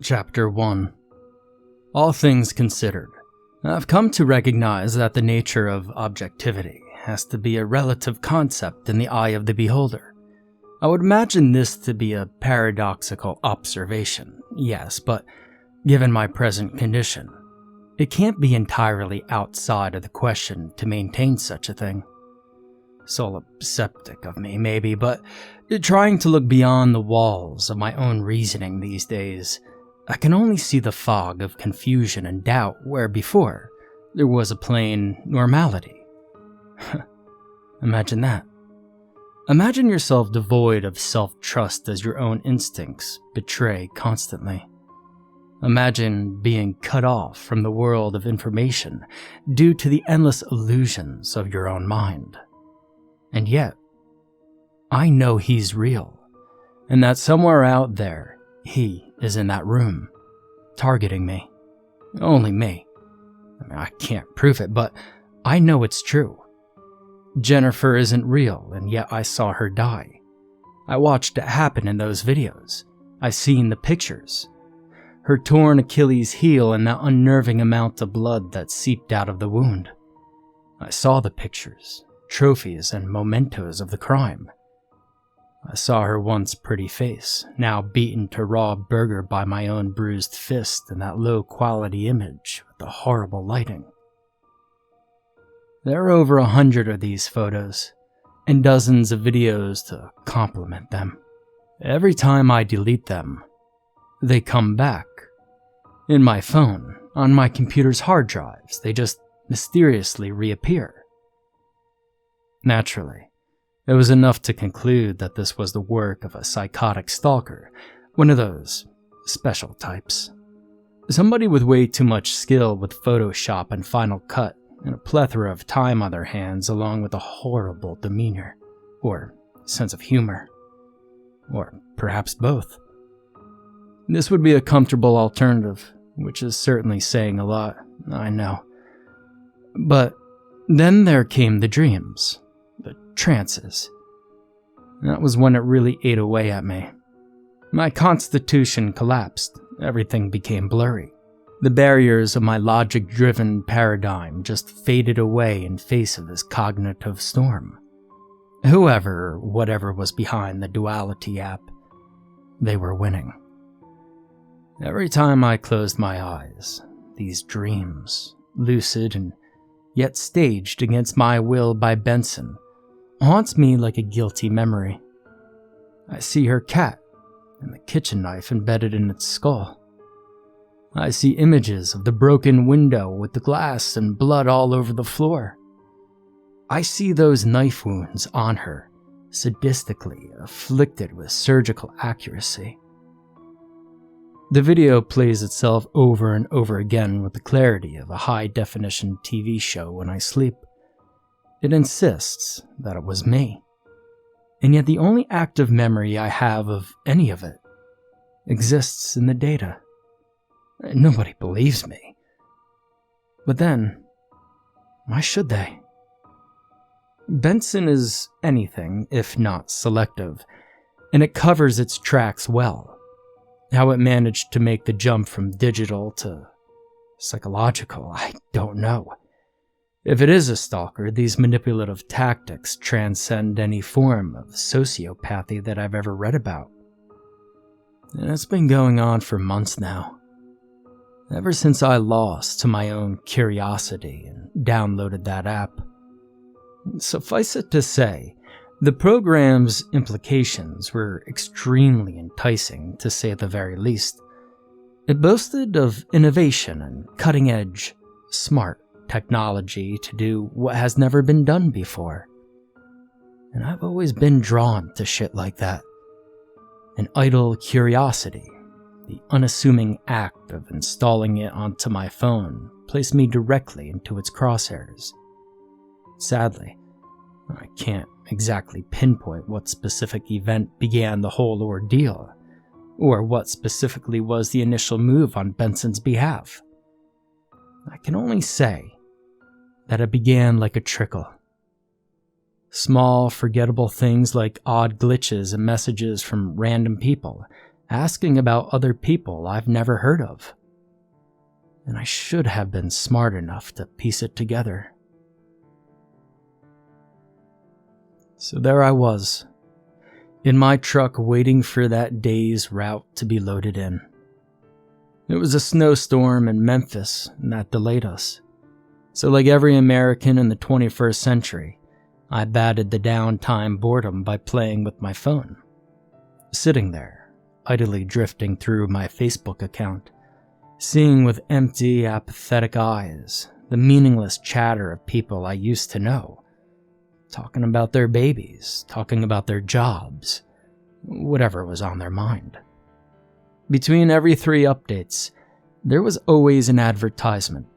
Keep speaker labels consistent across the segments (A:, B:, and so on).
A: Chapter 1. All things considered, I've come to recognize that the nature of objectivity has to be a relative concept in the eye of the beholder. I would imagine this to be a paradoxical observation, yes, but given my present condition, it can't be entirely outside of the question to maintain such a thing. Solipseptic of me, maybe, but trying to look beyond the walls of my own reasoning these days, I can only see the fog of confusion and doubt where before there was a plain normality. Imagine that. Imagine yourself devoid of self-trust as your own instincts betray constantly. Imagine being cut off from the world of information due to the endless illusions of your own mind. And yet, I know he's real, and that somewhere out there, he is in that room, targeting me. Only me. I can't prove it, but I know it's true. Jennifer isn't real, and yet I saw her die. I watched it happen in those videos. I seen the pictures. Her torn Achilles heel and that unnerving amount of blood that seeped out of the wound. I saw the pictures, trophies, and mementos of the crime. I saw her once pretty face, now beaten to raw burger by my own bruised fist and that low-quality image with the horrible lighting. There are over 100 of these photos, and dozens of videos to complement them. Every time I delete them, they come back. In my phone, on my computer's hard drives, they just mysteriously reappear. Naturally, it was enough to conclude that this was the work of a psychotic stalker, one of those special types. Somebody with way too much skill with Photoshop and Final Cut, and a plethora of time on their hands along with a horrible demeanor, or sense of humor, or perhaps both. This would be a comfortable alternative, which is certainly saying a lot, I know. But then there came the dreams. The trances. That was when it really ate away at me. My constitution collapsed. Everything became blurry. The barriers of my logic-driven paradigm just faded away in face of this cognitive storm. Whoever or whatever was behind the Duality App, they were winning. Every time I closed my eyes, these dreams, lucid and yet staged against my will by Benson, haunts me like a guilty memory. I see her cat and the kitchen knife embedded in its skull. I see images of the broken window with the glass and blood all over the floor. I see those knife wounds on her, sadistically afflicted with surgical accuracy. The video plays itself over and over again with the clarity of a high-definition TV show when I sleep. It insists that it was me, and yet the only active memory I have of any of it exists in the data. Nobody believes me. But then, why should they? Benson is anything if not selective, and it covers its tracks well. How it managed to make the jump from digital to psychological, I don't know. If it is a stalker, these manipulative tactics transcend any form of sociopathy that I've ever read about. And it's been going on for months now. Ever since I lost to my own curiosity and downloaded that app. Suffice it to say, the program's implications were extremely enticing, to say the very least. It boasted of innovation and cutting-edge, smart technology to do what has never been done before. And I've always been drawn to shit like that. An idle curiosity, the unassuming act of installing it onto my phone, placed me directly into its crosshairs. Sadly, I can't exactly pinpoint what specific event began the whole ordeal, or what specifically was the initial move on Benson's behalf. I can only say that it began like a trickle. Small, forgettable things like odd glitches and messages from random people asking about other people I've never heard of. And I should have been smart enough to piece it together. So there I was, in my truck waiting for that day's route to be loaded in. It was a snowstorm in Memphis, and that delayed us. So like every American in the 21st century, I batted the downtime boredom by playing with my phone. Sitting there, idly drifting through my Facebook account, seeing with empty, apathetic eyes the meaningless chatter of people I used to know, talking about their babies, talking about their jobs, whatever was on their mind. Between every 3 updates, there was always an advertisement.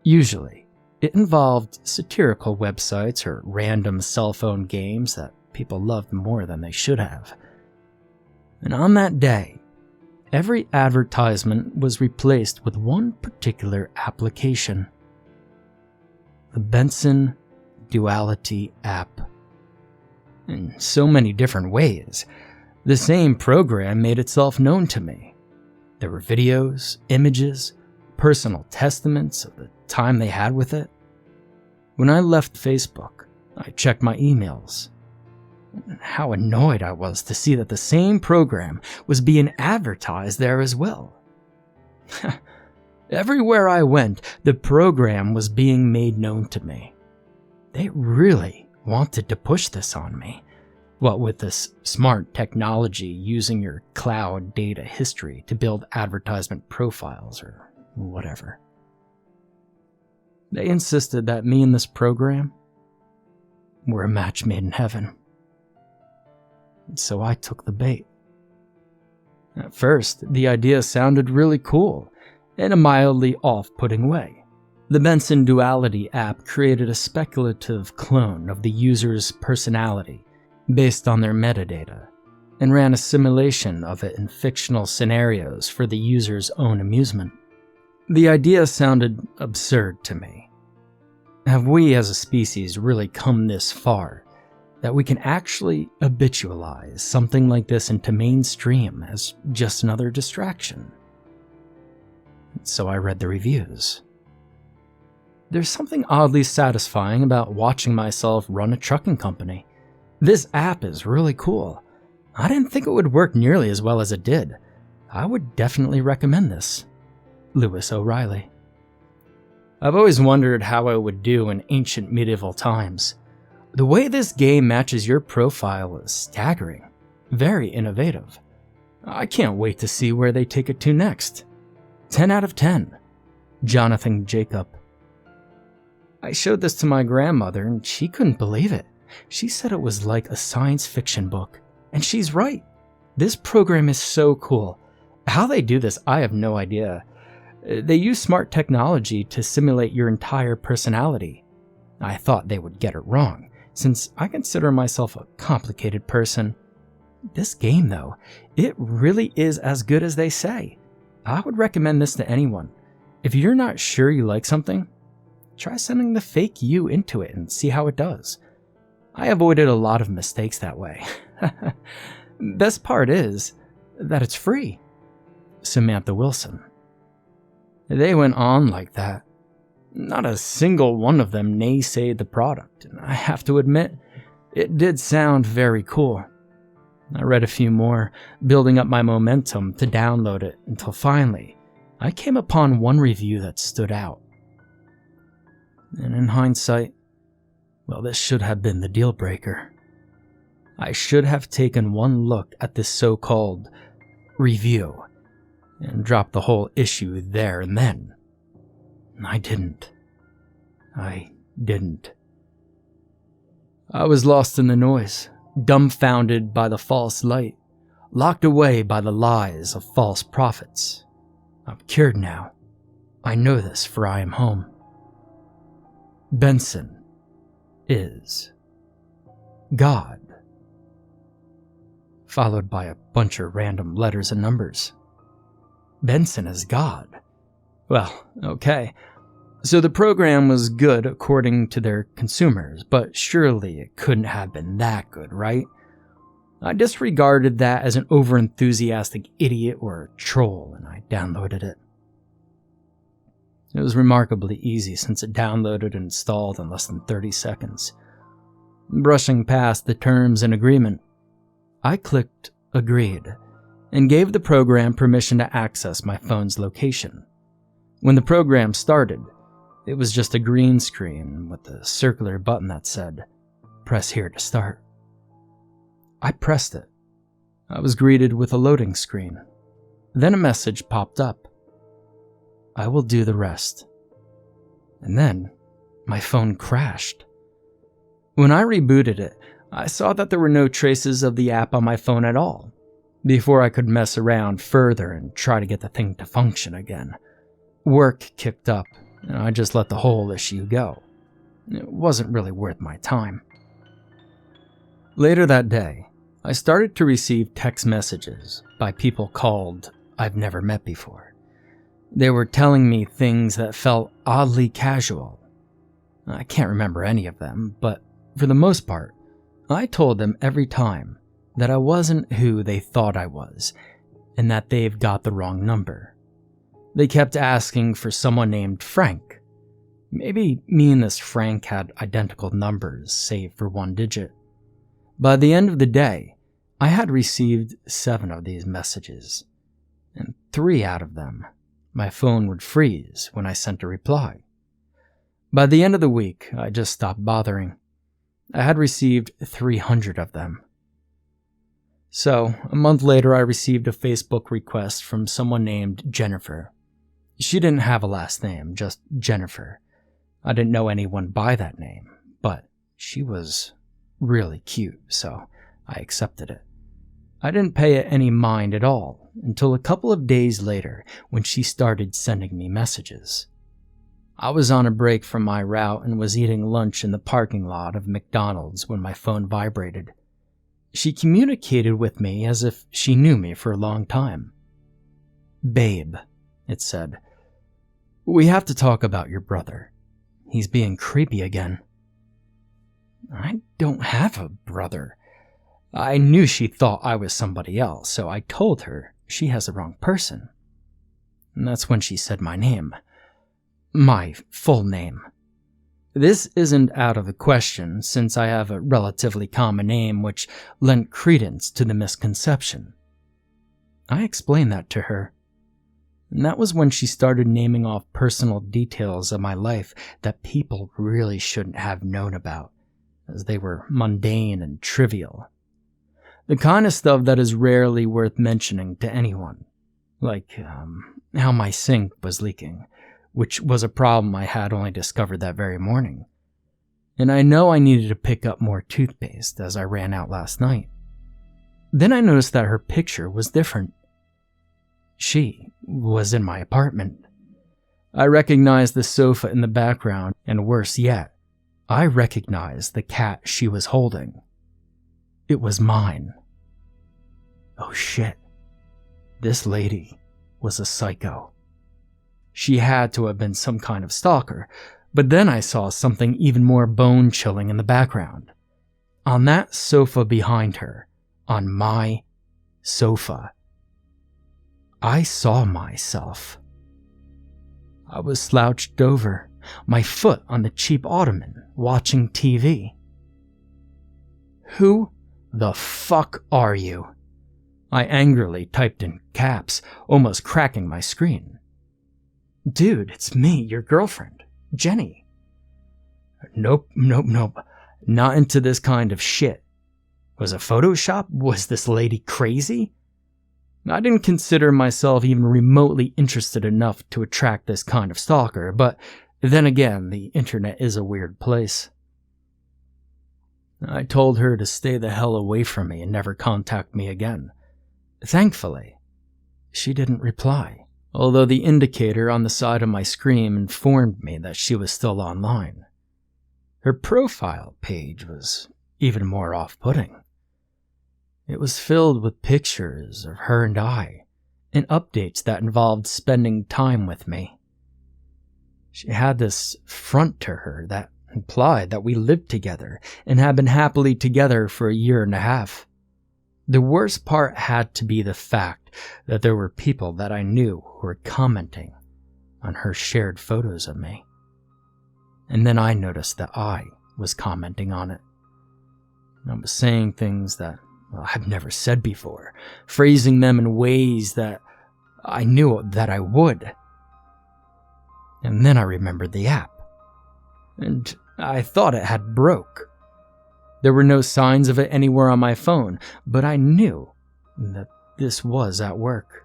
A: Usually, it involved satirical websites or random cell phone games that people loved more than they should have. And on that day, every advertisement was replaced with one particular application. The Benson Duality App. In so many different ways, the same program made itself known to me. There were videos, images, personal testaments of the time they had with it. When I left Facebook, I checked my emails. How annoyed I was to see that the same program was being advertised there as well. Everywhere I went, the program was being made known to me. They really wanted to push this on me. What with this smart technology using your cloud data history to build advertisement profiles or whatever. They insisted that me and this program were a match made in heaven. So I took the bait. At first, the idea sounded really cool in a mildly off-putting way. The Benson Duality app created a speculative clone of the user's personality based on their metadata, and ran a simulation of it in fictional scenarios for the user's own amusement. The idea sounded absurd to me. Have we as a species really come this far that we can actually habitualize something like this into mainstream as just another distraction? So I read the reviews. There's something oddly satisfying about watching myself run a trucking company. This app is really cool. I didn't think it would work nearly as well as it did. I would definitely recommend this. Lewis O'Reilly. I've always wondered how I would do in ancient medieval times. The way this game matches your profile is staggering. Very innovative. I can't wait to see where they take it to next. 10 out of 10. Jonathan Jacob. I showed this to my grandmother and she couldn't believe it. She said it was like a science fiction book. And she's right. This program is so cool. How they do this, I have no idea. They use smart technology to simulate your entire personality. I thought they would get it wrong, since I consider myself a complicated person. This game, though, it really is as good as they say. I would recommend this to anyone. If you're not sure you like something, try sending the fake you into it and see how it does. I avoided a lot of mistakes that way. Best part is that it's free. Samantha Wilson. They went on like that. Not a single one of them naysayed the product, and I have to admit, it did sound very cool. I read a few more, building up my momentum to download it until finally, I came upon one review that stood out. And in hindsight, well, this should have been the deal breaker. I should have taken one look at this so-called review and dropped the whole issue there and then. I didn't. I was lost in the noise, dumbfounded by the false light, locked away by the lies of false prophets. I'm cured now. I know this, for I am home. Benson is God. Followed by a bunch of random letters and numbers. Benson is God. Well, okay. So the program was good according to their consumers, but surely it couldn't have been that good, right? I disregarded that as an overenthusiastic idiot or a troll, and I downloaded it. It was remarkably easy since it downloaded and installed in less than 30 seconds. Brushing past the terms and agreement, I clicked Agreed and gave the program permission to access my phone's location. When the program started, it was just a green screen with a circular button that said, "Press here to start." I pressed it. I was greeted with a loading screen. Then a message popped up. "I will do the rest." And then my phone crashed. When I rebooted it, I saw that there were no traces of the app on my phone at all. Before I could mess around further and try to get the thing to function again, work kicked up, and I just let the whole issue go. It wasn't really worth my time. Later that day, I started to receive text messages by people called I've never met before. They were telling me things that felt oddly casual. I can't remember any of them, but for the most part, I told them every time that I wasn't who they thought I was, and that they've got the wrong number. They kept asking for someone named Frank. Maybe me and this Frank had identical numbers, save for one digit. By the end of the day, I had received 7 of these messages, and 3 out of them, my phone would freeze when I sent a reply. By the end of the week, I just stopped bothering. I had received 300 of them. So, a month later, I received a Facebook request from someone named Jennifer. She didn't have a last name, just Jennifer. I didn't know anyone by that name, but she was really cute, so I accepted it. I didn't pay it any mind at all until a couple of days later when she started sending me messages. I was on a break from my route and was eating lunch in the parking lot of McDonald's when my phone vibrated. She communicated with me as if she knew me for a long time. "Babe," it said, "we have to talk about your brother. He's being creepy again." I don't have a brother. I knew she thought I was somebody else, so I told her she has the wrong person. And that's when she said my name. My full name. This isn't out of the question, since I have a relatively common name which lent credence to the misconception. I explained that to her. And that was when she started naming off personal details of my life that people really shouldn't have known about, as they were mundane and trivial. The kind of stuff that is rarely worth mentioning to anyone. Like how my sink was leaking, which was a problem I had only discovered that very morning. And I know I needed to pick up more toothpaste as I ran out last night. Then I noticed that her picture was different. She was in my apartment. I recognized the sofa in the background, and worse yet, I recognized the cat she was holding. It was mine. Oh shit. This lady was a psycho. She had to have been some kind of stalker, but then I saw something even more bone-chilling in the background. On that sofa behind her, on my sofa, I saw myself. I was slouched over, my foot on the cheap ottoman, watching TV. "Who the fuck are you?" I angrily typed in caps, almost cracking my screen. "Dude, it's me, your girlfriend, Jenny." Nope. Not into this kind of shit. Was it Photoshop? Was this lady crazy? I didn't consider myself even remotely interested enough to attract this kind of stalker, but then again, the internet is a weird place. I told her to stay the hell away from me and never contact me again. Thankfully, she didn't reply, although the indicator on the side of my screen informed me that she was still online. Her profile page was even more off-putting. It was filled with pictures of her and I, and updates that involved spending time with me. She had this front to her that implied that we lived together and had been happily together for a year and a half. The worst part had to be the fact that there were people that I knew who were commenting on her shared photos of me. And then I noticed that I was commenting on it. I was saying things that I've never said before, phrasing them in ways that I knew that I would. And then I remembered the app, and I thought it had broke. There were no signs of it anywhere on my phone, but I knew that this was at work.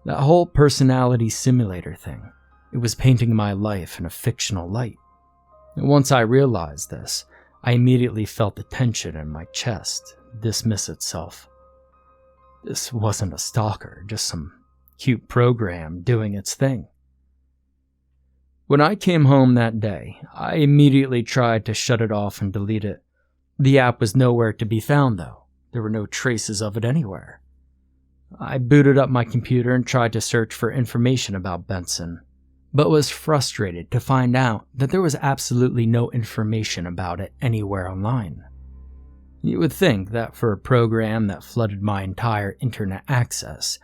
A: That whole personality simulator thing, it was painting my life in a fictional light. And once I realized this, I immediately felt the tension in my chest dismiss itself. This wasn't a stalker, just some cute program doing its thing. When I came home that day, I immediately tried to shut it off and delete it. The app was nowhere to be found, though. There were no traces of it anywhere. I booted up my computer and tried to search for information about Benson, but was frustrated to find out that there was absolutely no information about it anywhere online. You would think that for a program that flooded my entire internet access,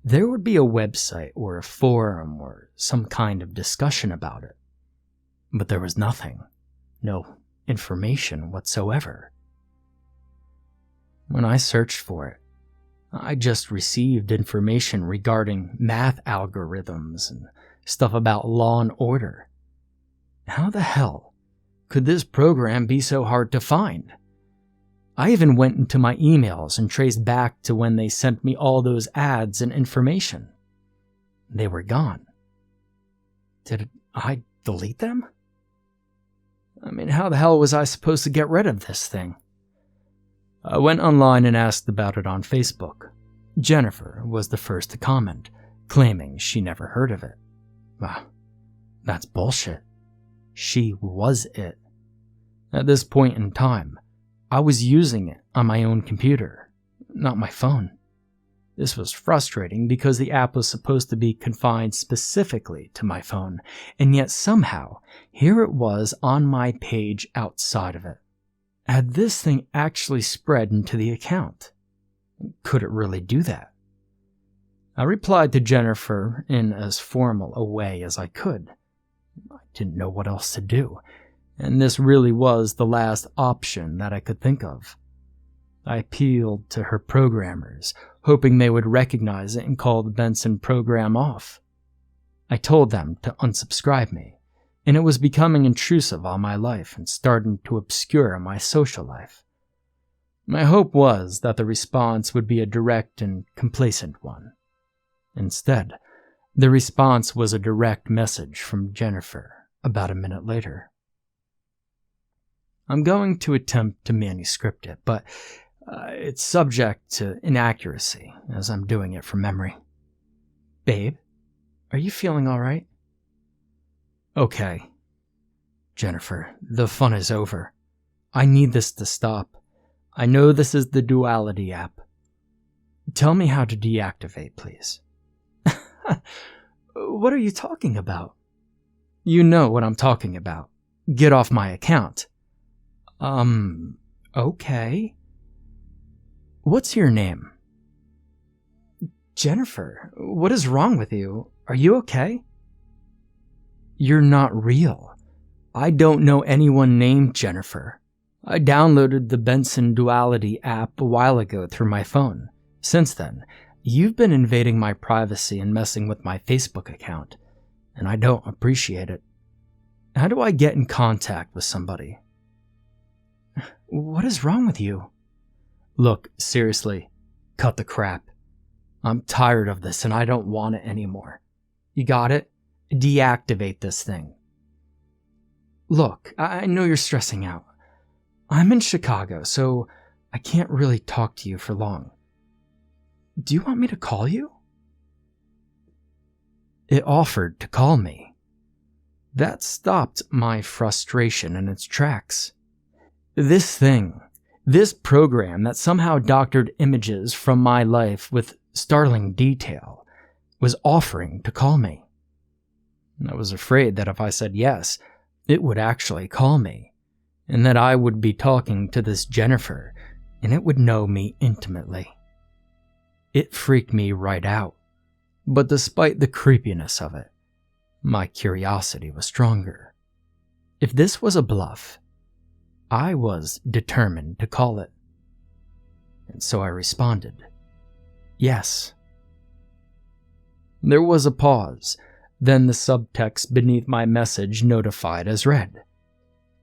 A: there would be a website or a forum or some kind of discussion about it. But there was nothing. No information whatsoever. When I searched for it, I just received information regarding math algorithms and stuff about law and order. How the hell could this program be so hard to find? I even went into my emails and traced back to when they sent me all those ads and information. They were gone. Did I delete them? I mean, how the hell was I supposed to get rid of this thing? I went online and asked about it on Facebook. Jennifer was the first to comment, claiming she never heard of it. That's bullshit. She was it. At this point in time, I was using it on my own computer, not my phone. This was frustrating because the app was supposed to be confined specifically to my phone, and yet somehow, here it was on my page outside of it. Had this thing actually spread into the account? Could it really do that? I replied to Jennifer in as formal a way as I could. I didn't know what else to do, and this really was the last option that I could think of. I appealed to her programmers, hoping they would recognize it and call the Benson program off. I told them to unsubscribe me, and it was becoming intrusive on my life and starting to obscure my social life. My hope was that the response would be a direct and complacent one. Instead, the response was a direct message from Jennifer about a minute later. I'm going to attempt to manuscript it, but it's subject to inaccuracy as I'm doing it from memory. Babe, are you feeling all right? Okay. Jennifer, the fun is over. I need this to stop. I know this is the Duality app. Tell me how to deactivate, please. What are you talking about? You know what I'm talking about. Get off my account. Okay. What's your name? Jennifer, what is wrong with you? Are you okay? You're not real. I don't know anyone named Jennifer. I downloaded the Benson Duality app a while ago through my phone. Since then, you've been invading my privacy and messing with my Facebook account, and I don't appreciate it. How do I get in contact with somebody? What is wrong with you? Look, seriously, cut the crap. I'm tired of this and I don't want it anymore. You got it? Deactivate this thing. Look, I know you're stressing out. I'm in Chicago, so I can't really talk to you for long. Do you want me to call you? It offered to call me. That stopped my frustration in its tracks. This thing, this program that somehow doctored images from my life with startling detail, was offering to call me. I was afraid that if I said yes, it would actually call me, and that I would be talking to this Jennifer, and it would know me intimately. It freaked me right out, but despite the creepiness of it, my curiosity was stronger. If this was a bluff, I was determined to call it. And so I responded, yes. There was a pause, then the subtext beneath my message notified as read.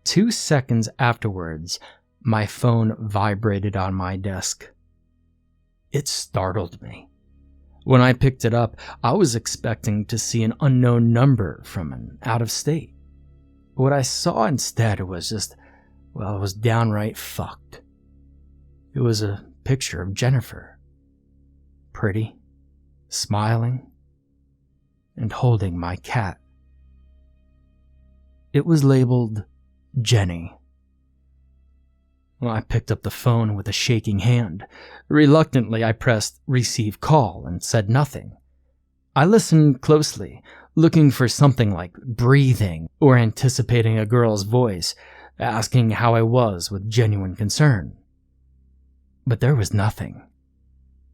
A: 2 seconds afterwards, my phone vibrated on my desk. It startled me. When I picked it up, I was expecting to see an unknown number from an out of state. What I saw instead was just, well, it was downright fucked. It was a picture of Jennifer. Pretty, smiling, and holding my cat. It was labeled Jenny. I picked up the phone with a shaking hand. Reluctantly, I pressed receive call and said nothing. I listened closely, looking for something like breathing or anticipating a girl's voice, asking how I was with genuine concern. But there was nothing.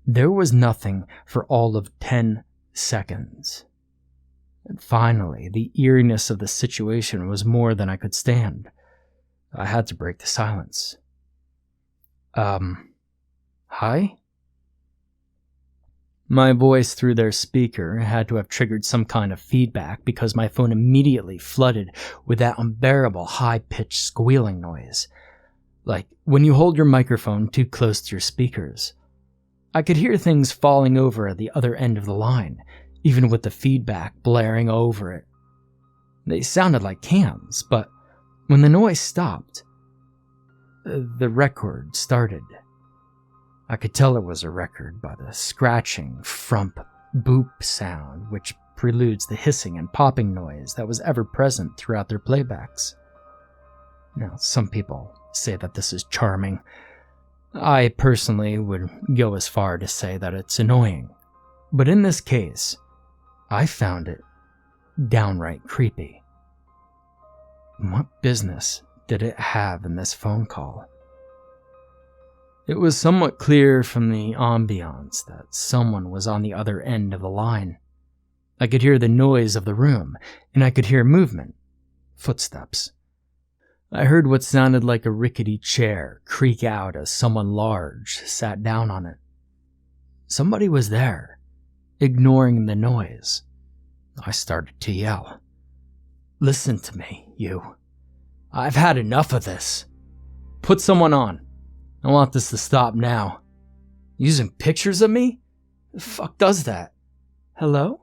A: There was nothing for all of 10 seconds. And finally, the eeriness of the situation was more than I could stand. I had to break the silence. Hi? My voice through their speaker had to have triggered some kind of feedback because my phone immediately flooded with that unbearable high-pitched squealing noise. Like when you hold your microphone too close to your speakers. I could hear things falling over at the other end of the line, even with the feedback blaring over it. They sounded like cans, but when the noise stopped, the record started. I could tell it was a record by the scratching, frump, boop sound which preludes the hissing and popping noise that was ever present throughout their playbacks. Now, some people say that this is charming. I personally would go as far to say that it's annoying. But in this case, I found it downright creepy. What business did it have in this phone call? It was somewhat clear from the ambiance that someone was on the other end of the line. I could hear the noise of the room, and I could hear movement, footsteps. I heard what sounded like a rickety chair creak out as someone large sat down on it. Somebody was there, ignoring the noise. I started to yell. Listen to me, you. I've had enough of this. Put someone on. I want this to stop now. Using pictures of me? The fuck does that? Hello?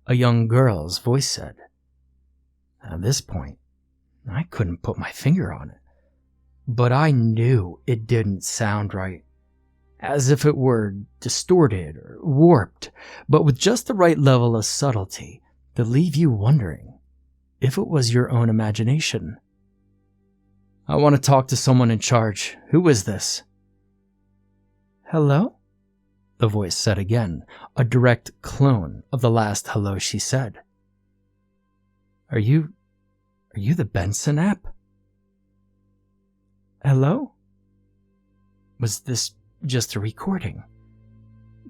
A: A young girl's voice said. At this point, I couldn't put my finger on it. But I knew it didn't sound right. As if it were distorted or warped, but with just the right level of subtlety to leave you wondering if it was your own imagination. I want to talk to someone in charge. Who is this? Hello? The voice said again, a direct clone of the last hello she said. Are you the Benson app? Hello? Was this just a recording?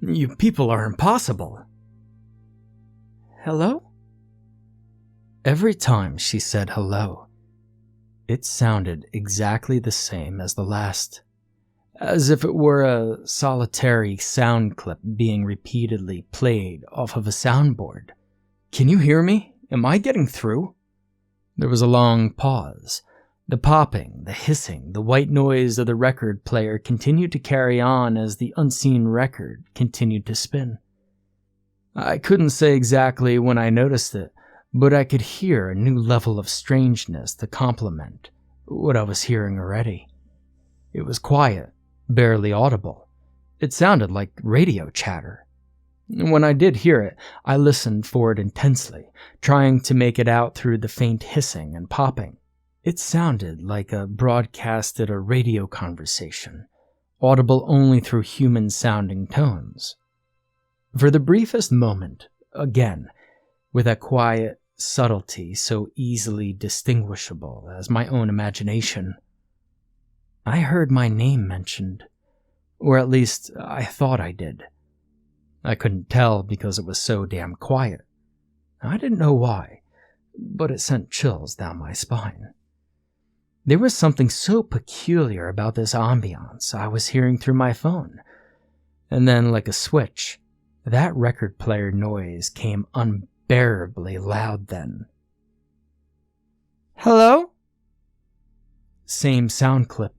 A: You people are impossible. Hello? Every time she said hello, it sounded exactly the same as the last, as if it were a solitary sound clip being repeatedly played off of a soundboard. Can you hear me? Am I getting through? There was a long pause. The popping, the hissing, the white noise of the record player continued to carry on as the unseen record continued to spin. I couldn't say exactly when I noticed it, but I could hear a new level of strangeness to complement what I was hearing already. It was quiet, barely audible. It sounded like radio chatter. When I did hear it, I listened for it intensely, trying to make it out through the faint hissing and popping. It sounded like a broadcasted a radio conversation, audible only through human-sounding tones. For the briefest moment, again, with a quiet subtlety so easily distinguishable as my own imagination, I heard my name mentioned, Or at least, I thought I did. I couldn't tell because it was so damn quiet. I didn't know why, but it sent chills down my spine. There was something so peculiar about this ambiance I was hearing through my phone. And then, like a switch, that record player noise came unbearably loud then. Hello? Same sound clip.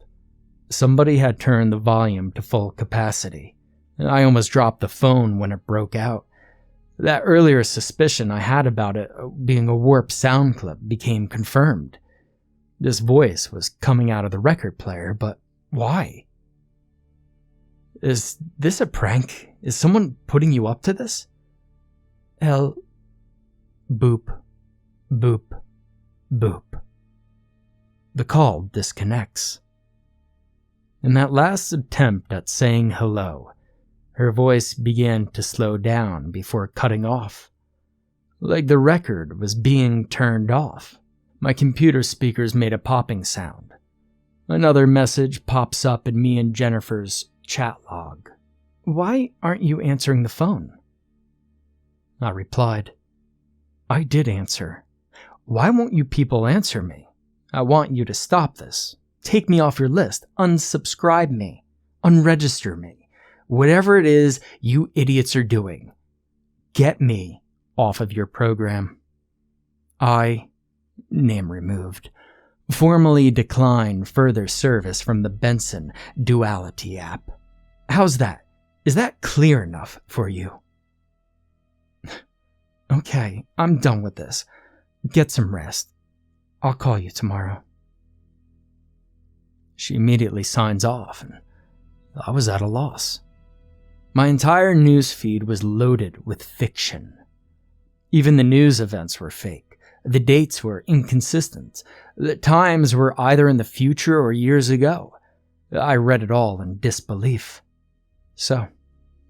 A: Somebody had turned the volume to full capacity. I almost dropped the phone when it broke out. That earlier suspicion I had about it being a warped sound clip became confirmed. This voice was coming out of the record player, but why? Is this a prank? Is someone putting you up to this? Boop, boop, boop. The call disconnects. In that last attempt at saying hello, her voice began to slow down before cutting off. Like the record was being turned off. My computer speakers made a popping sound. Another message pops up in me and Jennifer's chat log. Why aren't you answering the phone? I replied. I did answer. Why won't you people answer me? I want you to stop this. Take me off your list. Unsubscribe me. Unregister me. Whatever it is you idiots are doing, get me off of your program. I, name removed, formally decline further service from the Benson Duality App. How's that? Is that clear enough for you? Okay, I'm done with this. Get some rest. I'll call you tomorrow. She immediately signs off, and I was at a loss. My entire news feed was loaded with fiction. Even the news events were fake. The dates were inconsistent. The times were either in the future or years ago. I read it all in disbelief. So,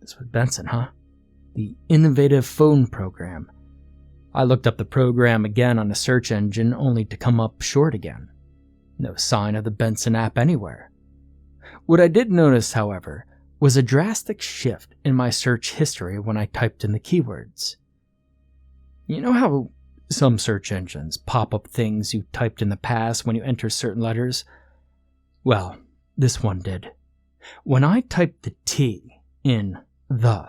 A: this was Benson, huh? The innovative phone program. I looked up the program again on a search engine only to come up short again. No sign of the Benson app anywhere. What I did notice, however, was a drastic shift in my search history when I typed in the keywords. You know how some search engines pop up things you typed in the past when you enter certain letters? Well, this one did. When I typed the T in the,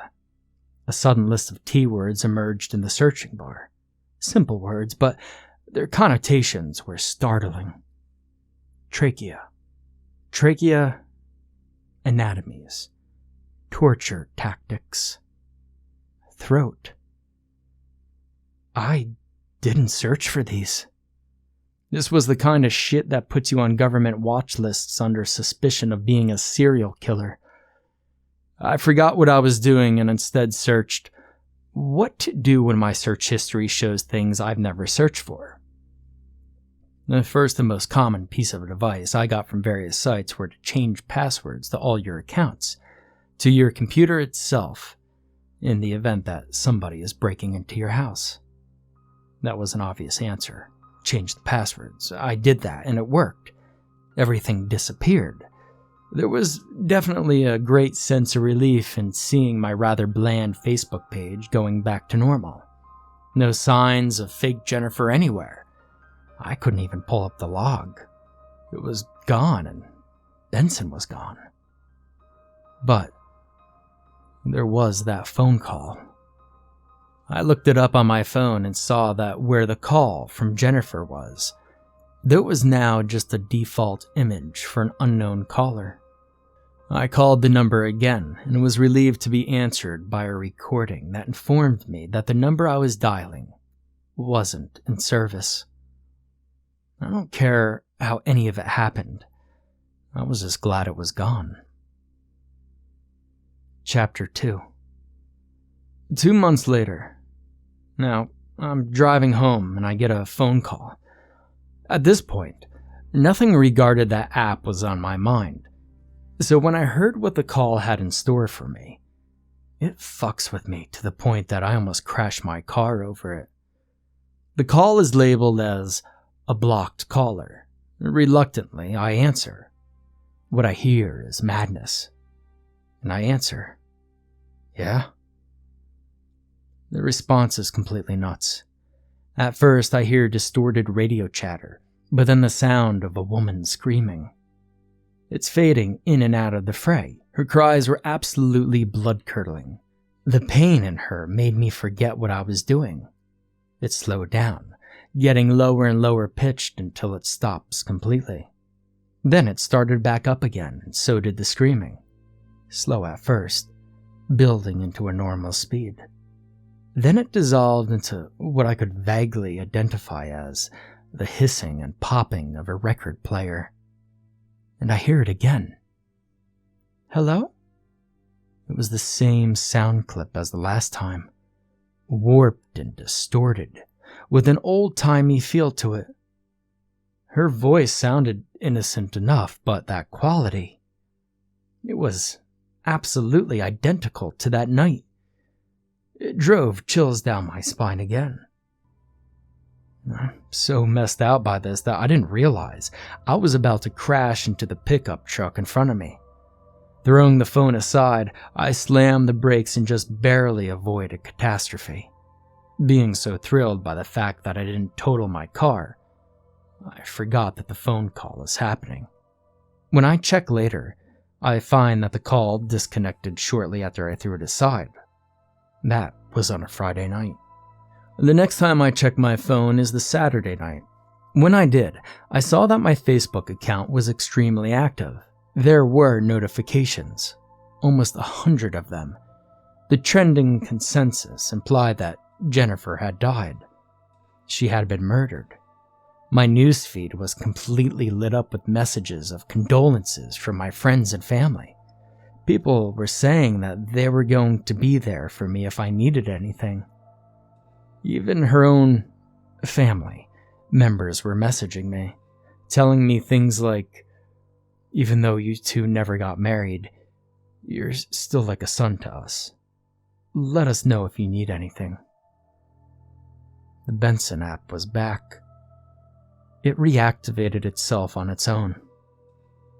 A: a sudden list of T words emerged in the searching bar. Simple words, but their connotations were startling. Trachea, anatomies, torture tactics, throat. I didn't search for these. This was the kind of shit that puts you on government watch lists under suspicion of being a serial killer. I forgot what I was doing and instead searched what to do when my search history shows things I've never searched for. The first and most common piece of advice I got from various sites were to change passwords to all your accounts, to your computer itself, in the event that somebody is breaking into your house. That was an obvious answer. Change the passwords. I did that, and it worked. Everything disappeared. There was definitely a great sense of relief in seeing my rather bland Facebook page going back to normal. No signs of fake Jennifer anywhere. I couldn't even pull up the log. It was gone, and Benson was gone. But there was that phone call. I looked it up on my phone and saw that where the call from Jennifer was, there was now just a default image for an unknown caller. I called the number again and was relieved to be answered by a recording that informed me that the number I was dialing wasn't in service. I don't care how any of it happened. I was just glad it was gone. Chapter 2. 2 months later. Now, I'm driving home and I get a phone call. At this point, nothing regarding that app was on my mind. So when I heard what the call had in store for me, it fucks with me to the point that I almost crashed my car over it. The call is labeled as a blocked caller. Reluctantly, I answer. What I hear is madness. and I answer, "Yeah?" The response is completely nuts. At first, I hear distorted radio chatter, but then the sound of a woman screaming. It's fading in and out of the fray. Her cries were absolutely blood-curdling. The pain in her made me forget what I was doing. It slowed down, getting lower and lower pitched until it stops completely. Then it started back up again, and so did the screaming. Slow at first, building into a normal speed. Then it dissolved into what I could vaguely identify as the hissing and popping of a record player. And I hear it again. "Hello?" It was the same sound clip as the last time, warped and distorted, with an old-timey feel to it. Her voice sounded innocent enough, but that quality, it was absolutely identical to that night. It drove chills down my spine again. I'm so messed out by this that I didn't realize I was about to crash into the pickup truck in front of me. Throwing the phone aside, I slammed the brakes and just barely avoid a catastrophe. Being so thrilled by the fact that I didn't total my car, I forgot that the phone call is happening. When I check later, I find that the call disconnected shortly after I threw it aside. That was on a Friday night. The next time I check my phone is the Saturday night. When I did, I saw that my Facebook account was extremely active. There were notifications, almost 100 of them. The trending consensus implied that Jennifer had died. She had been murdered. My newsfeed was completely lit up with messages of condolences from my friends and family. People were saying that they were going to be there for me if I needed anything. Even her own family members were messaging me, telling me things like, "Even though you two never got married, you're still like a son to us. Let us know if you need anything." The Benson app was back. It reactivated itself on its own.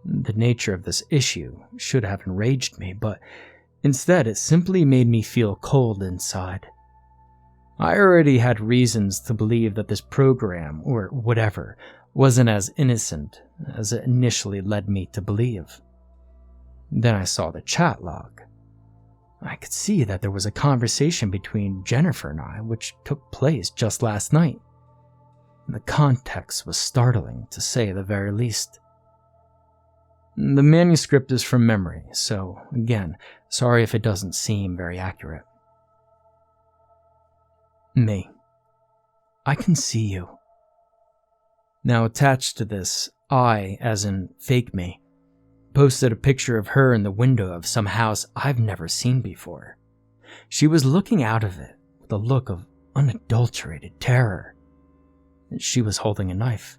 A: The nature of this issue should have enraged me, but instead it simply made me feel cold inside. I already had reasons to believe that this program, or whatever, wasn't as innocent as it initially led me to believe. Then I saw the chat log. I could see that there was a conversation between Jennifer and I which took place just last night. The context was startling, to say the very least. The manuscript is from memory, so again, sorry if it doesn't seem very accurate. Me. I can see you. Now attached to this, I, as in fake me, posted a picture of her in the window of some house I've never seen before. She was looking out of it with a look of unadulterated terror. She was holding a knife.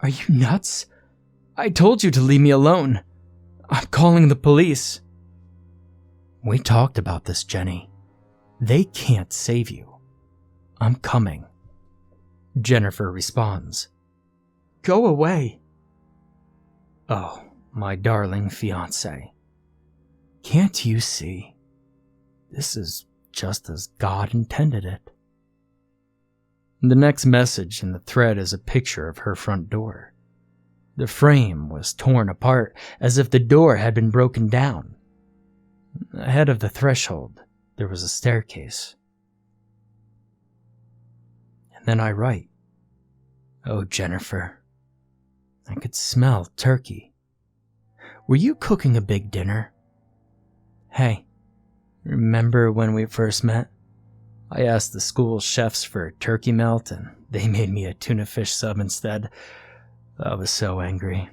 A: "Are you nuts? I told you to leave me alone. I'm calling the police." "We talked about this, Jenny. They can't save you. I'm coming." Jennifer responds. "Go away." "Oh, my darling fiancé. Can't you see? This is just as God intended it." The next message in the thread is a picture of her front door. The frame was torn apart as if the door had been broken down. Ahead of the threshold, there was a staircase. And then I write, "Oh, Jennifer, I could smell turkey. Were you cooking a big dinner? Hey, remember when we first met? I asked the school chefs for turkey melt and they made me a tuna fish sub instead. I was so angry.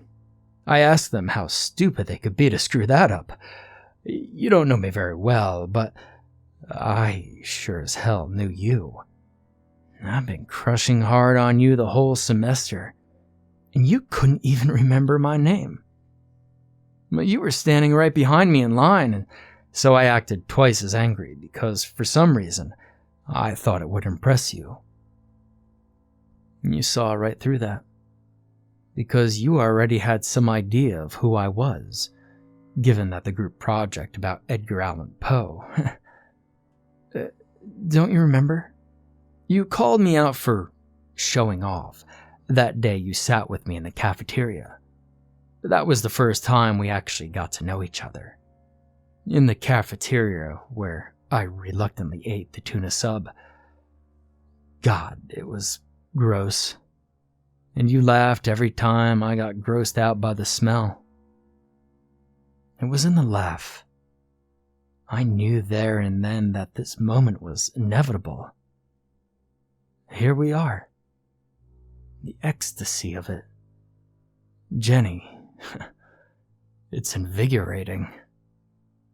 A: I asked them how stupid they could be to screw that up. You don't know me very well, but I sure as hell knew you. I've been crushing hard on you the whole semester, and you couldn't even remember my name. But you were standing right behind me in line, and so I acted twice as angry because, for some reason, I thought it would impress you. And you saw right through that, because you already had some idea of who I was, given that the group project about Edgar Allan Poe. Don't you remember? You called me out for showing off that day you sat with me in the cafeteria. That was the first time we actually got to know each other. In the cafeteria where I reluctantly ate the tuna sub. God, it was gross. And you laughed every time I got grossed out by the smell. It was in the laugh. I knew there and then that this moment was inevitable. Here we are. The ecstasy of it. Jenny, it's invigorating.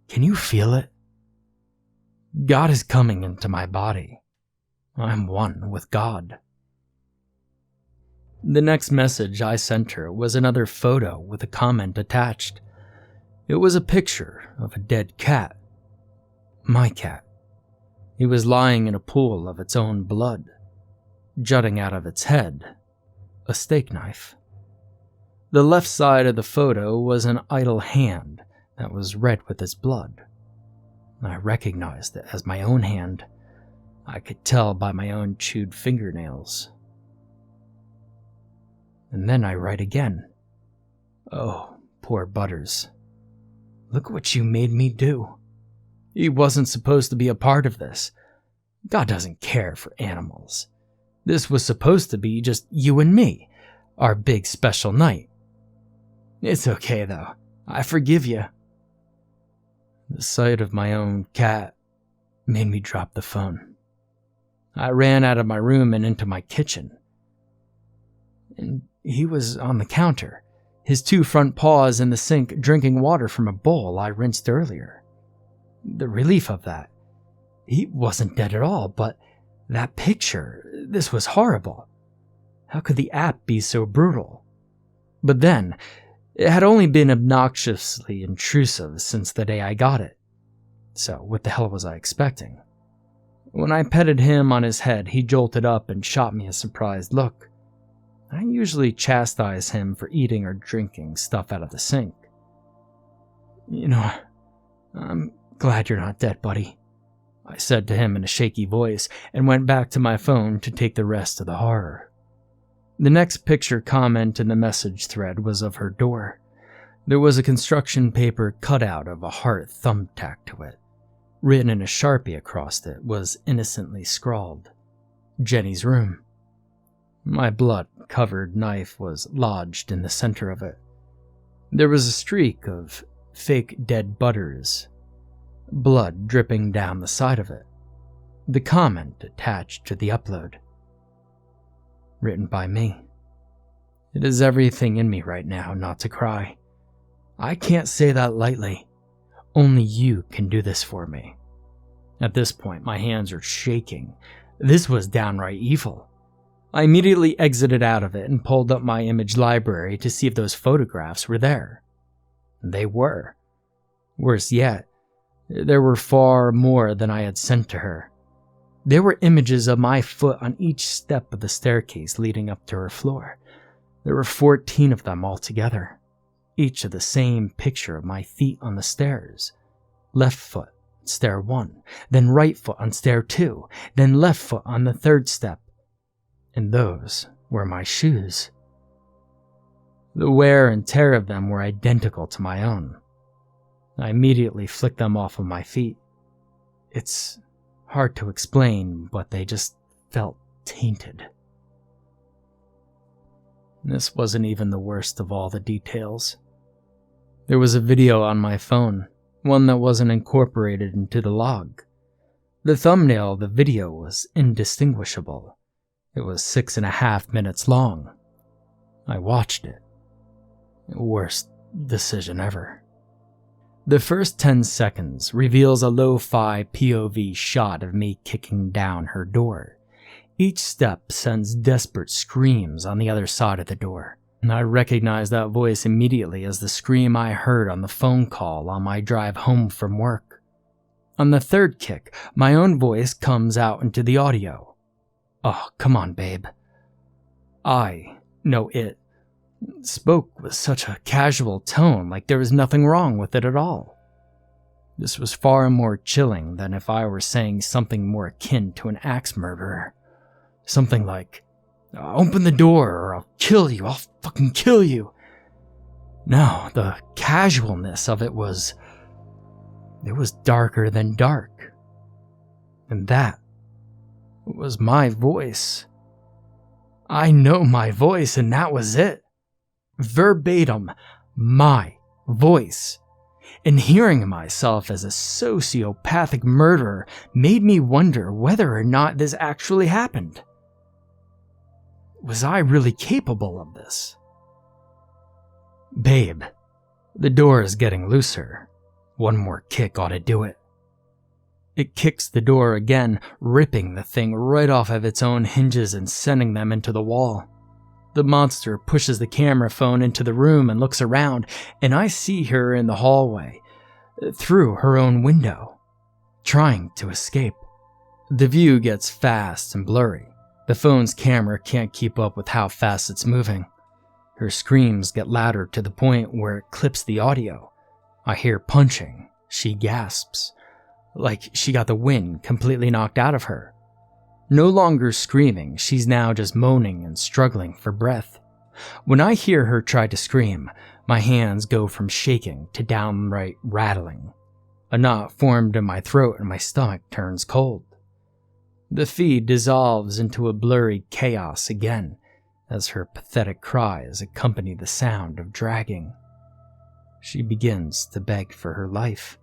A: Can you feel it? God is coming into my body. I'm one with God. The next message I sent her was another photo with a comment attached. It was a picture of a dead cat. My cat. He was lying in a pool of its own blood. Jutting out of its head, a steak knife. The left side of the photo was an idle hand that was red with its blood. I recognized it as my own hand. I could tell by my own chewed fingernails. And then I write again. Oh, poor Butters. Look what you made me do. He wasn't supposed to be a part of this. God doesn't care for animals. This was supposed to be just you and me, our big special night. It's okay though. I forgive you. The sight of my own cat made me drop the phone. I ran out of my room and into my kitchen. And he was on the counter, his two front paws in the sink drinking water from a bowl I rinsed earlier. The relief of that. He wasn't dead at all, but that picture, this was horrible. How could the app be so brutal? But then, it had only been obnoxiously intrusive since the day I got it. So what the hell was I expecting? When I petted him on his head, he jolted up and shot me a surprised look. I usually chastise him for eating or drinking stuff out of the sink. You know, I'm glad you're not dead, buddy, I said to him in a shaky voice and went back to my phone to take the rest of the horror. The next picture comment in the message thread was of her door. There was a construction paper cutout of a heart thumbtacked to it. Written in a Sharpie across it was innocently scrawled, Jenny's room. My blood-covered knife was lodged in the center of it. There was a streak of fake dead Butters, blood dripping down the side of it. The comment attached to the upload. Written by me. It is everything in me right now not to cry. I can't say that lightly. Only you can do this for me. At this point, my hands are shaking. This was downright evil. I immediately exited out of it and pulled up my image library to see if those photographs were there. They were. Worse yet, there were far more than I had sent to her. There were images of my foot on each step of the staircase leading up to her floor. There were 14 of them altogether, each of the same picture of my feet on the stairs. Left foot, stair 1, then right foot on stair 2, then left foot on the third step. And those were my shoes. The wear and tear of them were identical to my own. I immediately flicked them off of my feet. It's hard to explain, but they just felt tainted. This wasn't even the worst of all the details. There was a video on my phone, one that wasn't incorporated into the log. The thumbnail of the video was indistinguishable. It was 6.5 minutes long. I watched it. Worst decision ever. The first 10 seconds reveals a lo-fi POV shot of me kicking down her door. Each step sends desperate screams on the other side of the door, and I recognize that voice immediately as the scream I heard on the phone call on my drive home from work. On the third kick, my own voice comes out into the audio. Oh, come on, babe. I know it Spoke with such a casual tone, like there was nothing wrong with it at all. This was far more chilling than if I were saying something more akin to an axe murderer. Something like, "Open the door or I'll kill you, I'll fucking kill you." No, the casualness of it was darker than dark. And that was my voice. I know my voice, and that was it. Verbatim, my voice. And hearing myself as a sociopathic murderer made me wonder whether or not this actually happened. Was I really capable of this? "Babe, the door is getting looser. One more kick ought to do it." It kicks the door again, ripping the thing right off of its own hinges and sending them into the wall. The monster pushes the camera phone into the room and looks around, and I see her in the hallway, through her own window, trying to escape. The view gets fast and blurry. The phone's camera can't keep up with how fast it's moving. Her screams get louder to the point where it clips the audio. I hear punching. She gasps, like she got the wind completely knocked out of her. No longer screaming, she's now just moaning and struggling for breath. When I hear her try to scream, my hands go from shaking to downright rattling. A knot formed in my throat and my stomach turns cold. The feed dissolves into a blurry chaos again, as her pathetic cries accompany the sound of dragging. She begins to beg for her life.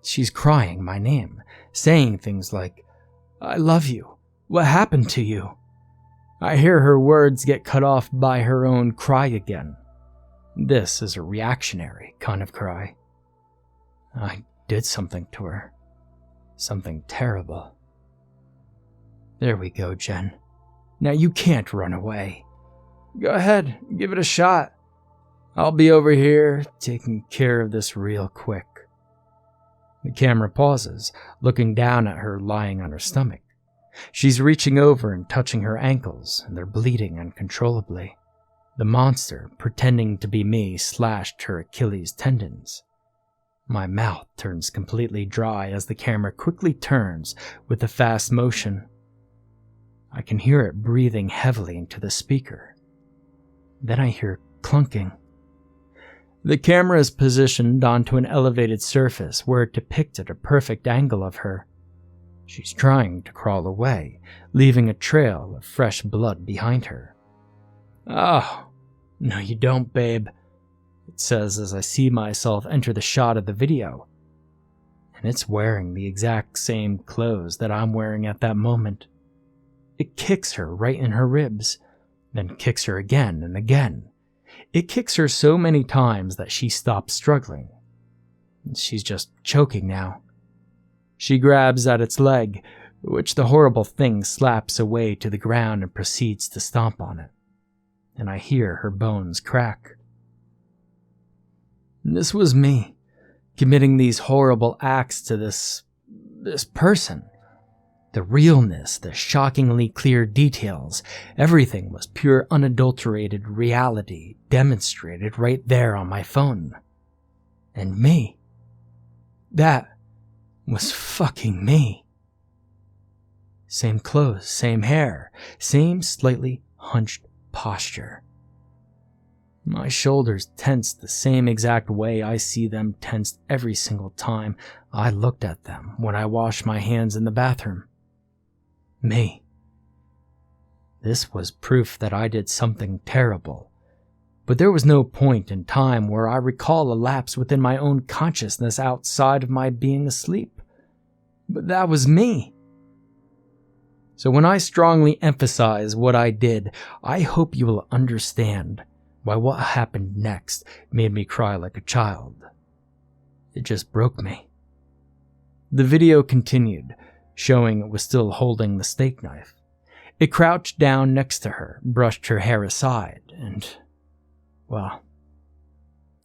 A: She's crying my name, saying things like, "I love you. What happened to you?" I hear her words get cut off by her own cry again. This is a reactionary kind of cry. I did something to her. Something terrible. There we go, Jen. Now you can't run away. Go ahead, give it a shot. I'll be over here taking care of this real quick. The camera pauses, looking down at her lying on her stomach. She's reaching over and touching her ankles, and they're bleeding uncontrollably. The monster, pretending to be me, slashed her Achilles tendons. My mouth turns completely dry as the camera quickly turns with a fast motion. I can hear it breathing heavily into the speaker. Then I hear clunking. The camera is positioned onto an elevated surface where it depicted a perfect angle of her. She's trying to crawl away, leaving a trail of fresh blood behind her. "Oh, no you don't, babe," it says as I see myself enter the shot of the video. And it's wearing the exact same clothes that I'm wearing at that moment. It kicks her right in her ribs, then kicks her again and again. It kicks her so many times that she stops struggling. She's just choking now. She grabs at its leg, which the horrible thing slaps away to the ground and proceeds to stomp on it. And I hear her bones crack. This was me, committing these horrible acts to this person. The realness, the shockingly clear details, everything was pure unadulterated reality demonstrated right there on my phone. And me. That was fucking me. Same clothes, same hair, same slightly hunched posture. My shoulders tensed the same exact way I see them tensed every single time I looked at them when I washed my hands in the bathroom. Me. This was proof that I did something terrible, but there was no point in time where I recall a lapse within my own consciousness outside of my being asleep. But that was me. So when I strongly emphasize what I did, I hope you will understand why what happened next made me cry like a child. It just broke me. The video continued, showing it was still holding the steak knife. It crouched down next to her, brushed her hair aside, and, well,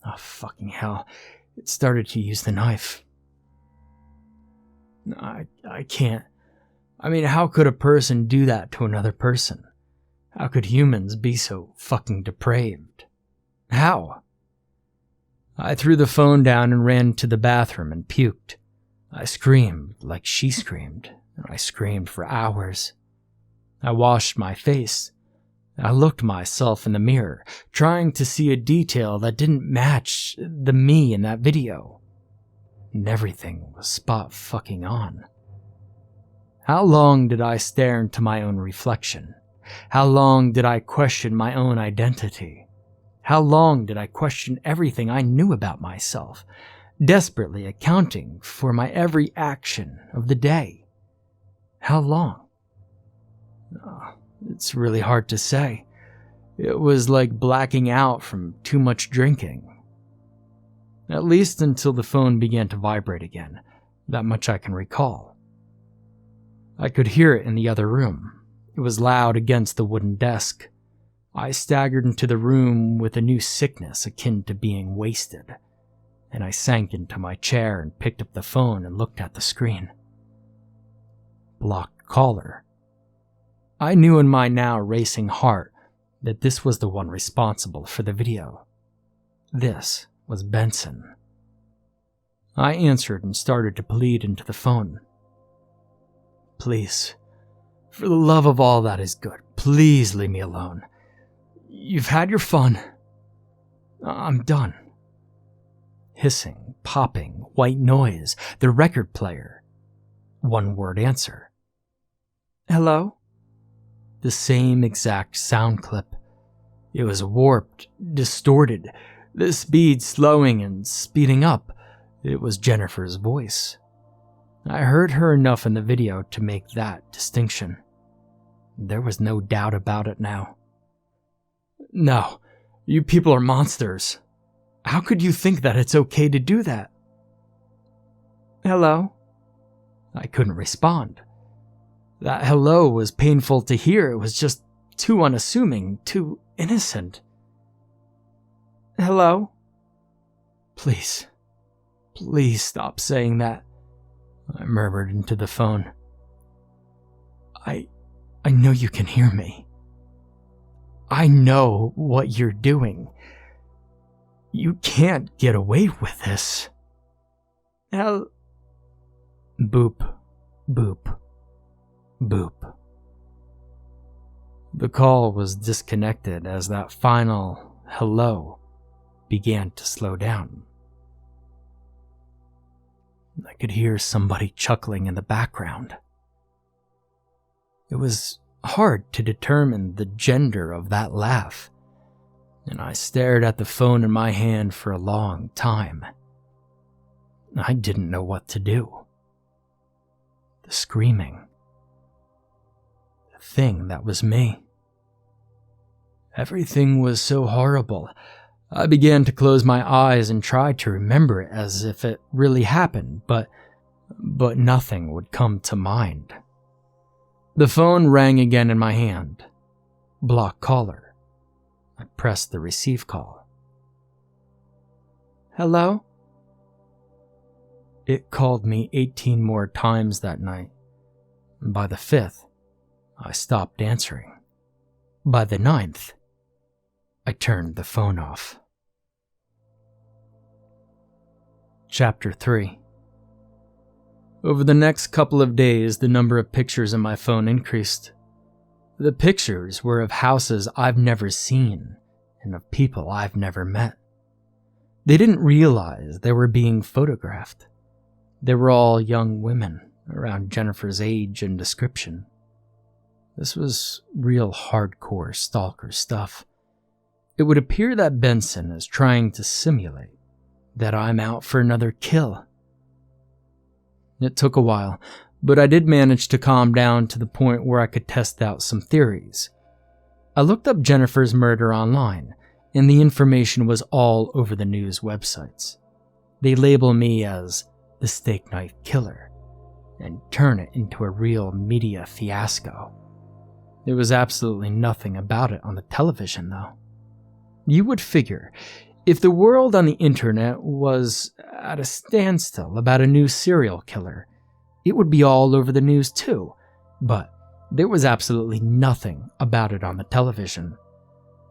A: oh fucking hell, it started to use the knife. I can't. I mean, how could a person do that to another person? How could humans be so fucking depraved? How? I threw the phone down and ran to the bathroom and puked. I screamed like she screamed, and I screamed for hours. I washed my face. I looked myself in the mirror, trying to see a detail that didn't match the me in that video. And everything was spot fucking on. How long did I stare into my own reflection? How long did I question my own identity? How long did I question everything I knew about myself, desperately accounting for my every action of the day? How long? It's really hard to say. It was like blacking out from too much drinking. At least until the phone began to vibrate again. That much I can recall. I could hear it in the other room. It was loud against the wooden desk. I staggered into the room with a new sickness akin to being wasted, and I sank into my chair and picked up the phone and looked at the screen. Blocked caller. I knew in my now racing heart that this was the one responsible for the video. This was Benson. I answered and started to plead into the phone. Please, for the love of all that is good, please leave me alone. You've had your fun. I'm done. Hissing, popping, white noise, the record player. One-word answer. Hello? The same exact sound clip. It was warped, distorted, the speed slowing and speeding up. It was Jennifer's voice. I heard her enough in the video to make that distinction. There was no doubt about it now. No, you people are monsters. How could you think that it's okay to do that? Hello? I couldn't respond. That hello was painful to hear. It was just too unassuming, too innocent. Hello? Please stop saying that. I murmured into the phone. I know you can hear me. I know what you're doing. You can't get away with this. Boop, boop, boop. The call was disconnected as that final hello began to slow down. I could hear somebody chuckling in the background. It was hard to determine the gender of that laugh, and I stared at the phone in my hand for a long time. I didn't know what to do. The screaming. The thing that was me. Everything was so horrible. I began to close my eyes and try to remember it as if it really happened, but nothing would come to mind. The phone rang again in my hand. Block caller. I pressed the receive call. Hello? It called me 18 more times that night. By the 5th, I stopped answering. By the 9th, I turned the phone off. Chapter 3. Over the next couple of days, the number of pictures in my phone increased. The pictures were of houses I've never seen and of people I've never met. They didn't realize they were being photographed. They were all young women around Jennifer's age and description. This was real hardcore stalker stuff. It would appear that Benson is trying to simulate that I'm out for another kill. It took a while, but I did manage to calm down to the point where I could test out some theories. I looked up Jennifer's murder online, and the information was all over the news websites. They label me as the steak knife killer and turn it into a real media fiasco. There was absolutely nothing about it on the television, though. You would figure, if the world on the internet was at a standstill about a new serial killer, it would be all over the news too, but there was absolutely nothing about it on the television.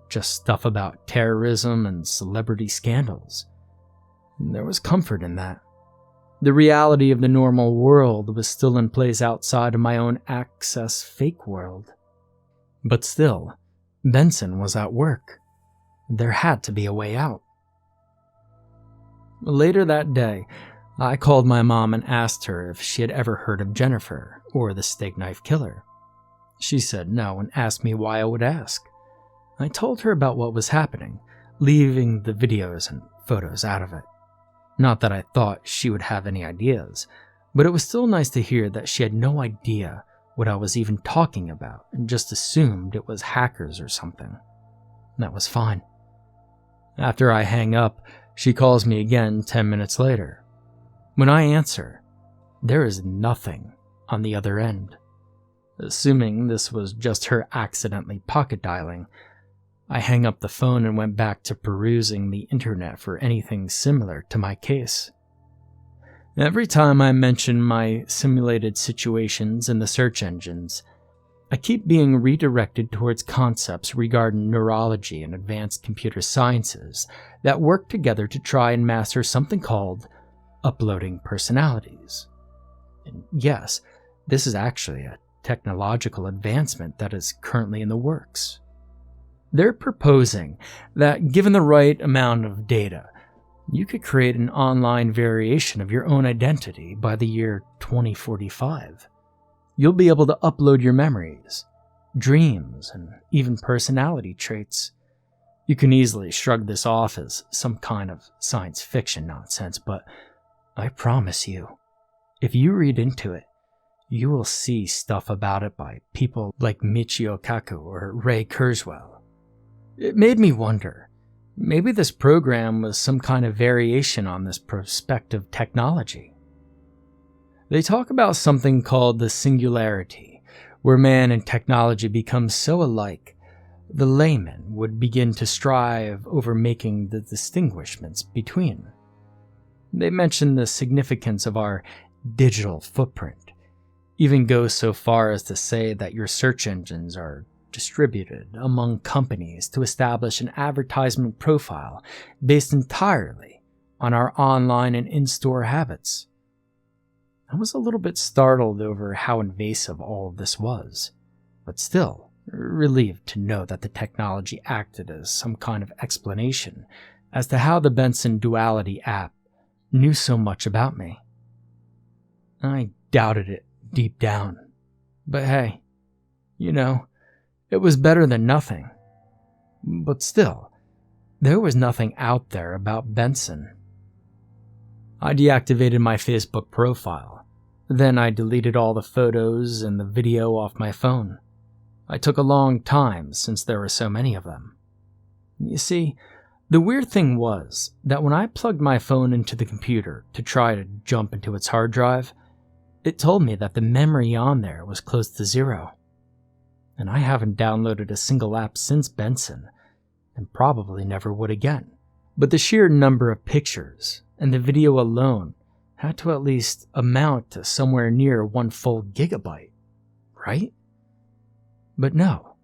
A: just stuff about terrorism and celebrity scandals. And there was comfort in that. The reality of the normal world was still in place outside of my own access fake world. But still, Benson was at work. There had to be a way out. Later that day, I called my mom and asked her if she had ever heard of Jennifer or the steak knife killer. She said no and asked me why I would ask. I told her about what was happening, leaving the videos and photos out of it. Not that I thought she would have any ideas, but it was still nice to hear that she had no idea what I was even talking about and just assumed it was hackers or something. That was fine. After I hang up, she calls me again 10 minutes later. When I answer, there is nothing on the other end. Assuming this was just her accidentally pocket dialing, I hang up the phone and went back to perusing the internet for anything similar to my case. Every time I mention my simulated situations in the search engines, I keep being redirected towards concepts regarding neurology and advanced computer sciences that work together to try and master something called uploading personalities. And yes, this is actually a technological advancement that is currently in the works. They're proposing that given the right amount of data, you could create an online variation of your own identity by the year 2045. You'll be able to upload your memories, dreams, and even personality traits. You can easily shrug this off as some kind of science fiction nonsense, but I promise you, if you read into it, you will see stuff about it by people like Michio Kaku or Ray Kurzweil. It made me wonder, maybe this program was some kind of variation on this prospective technology. They talk about something called the singularity, where man and technology become so alike, the layman would begin to strive over making the distinguishments between. They mention the significance of our digital footprint, even go so far as to say that your search engines are distributed among companies to establish an advertisement profile based entirely on our online and in-store habits. I was a little bit startled over how invasive all of this was, but still relieved to know that the technology acted as some kind of explanation as to how the Benson Duality App knew so much about me. I doubted it deep down, but hey, it was better than nothing. But still, there was nothing out there about Benson. I deactivated my Facebook profile. Then I deleted all the photos and the video off my phone. I took a long time since there were so many of them. You see, the weird thing was that when I plugged my phone into the computer to try to jump into its hard drive, it told me that the memory on there was close to zero. And I haven't downloaded a single app since Benson, and probably never would again. But the sheer number of pictures and the video alone had to at least amount to somewhere near 1 full gigabyte, right? But no.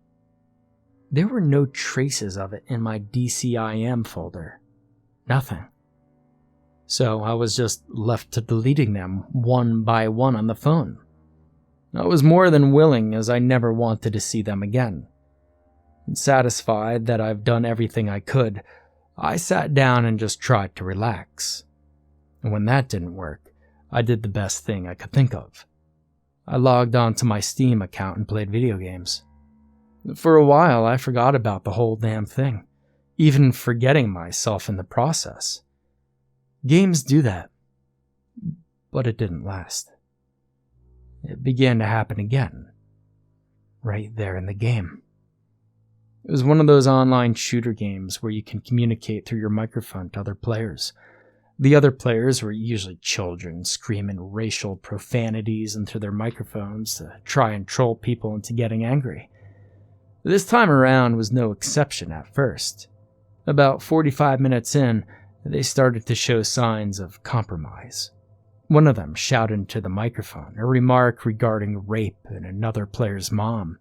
A: There were no traces of it in my DCIM folder. Nothing. So I was just left to deleting them one by one on the phone. I was more than willing, as I never wanted to see them again. And satisfied that I've done everything I could, I sat down and just tried to relax. And when that didn't work, I did the best thing I could think of. I logged onto my Steam account and played video games. For a while, I forgot about the whole damn thing, even forgetting myself in the process. Games do that. But it didn't last. It began to happen again, right there in the game. It was one of those online shooter games where you can communicate through your microphone to other players. The other players were usually children screaming racial profanities into their microphones to try and troll people into getting angry. This time around was no exception at first. About 45 minutes in, they started to show signs of compromise. One of them shouted into the microphone a remark regarding rape and another player's mom,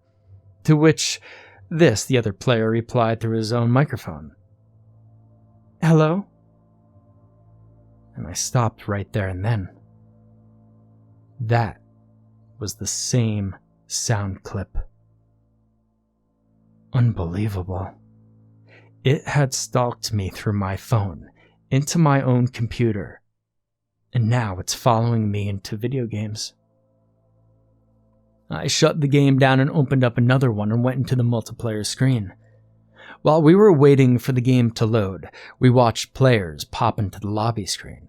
A: to which This, the other player replied through his own microphone. Hello? And I stopped right there and then. That was the same sound clip. Unbelievable. It had stalked me through my phone, into my own computer, and now it's following me into video games. I shut the game down and opened up another one and went into the multiplayer screen. While we were waiting for the game to load, we watched players pop into the lobby screen.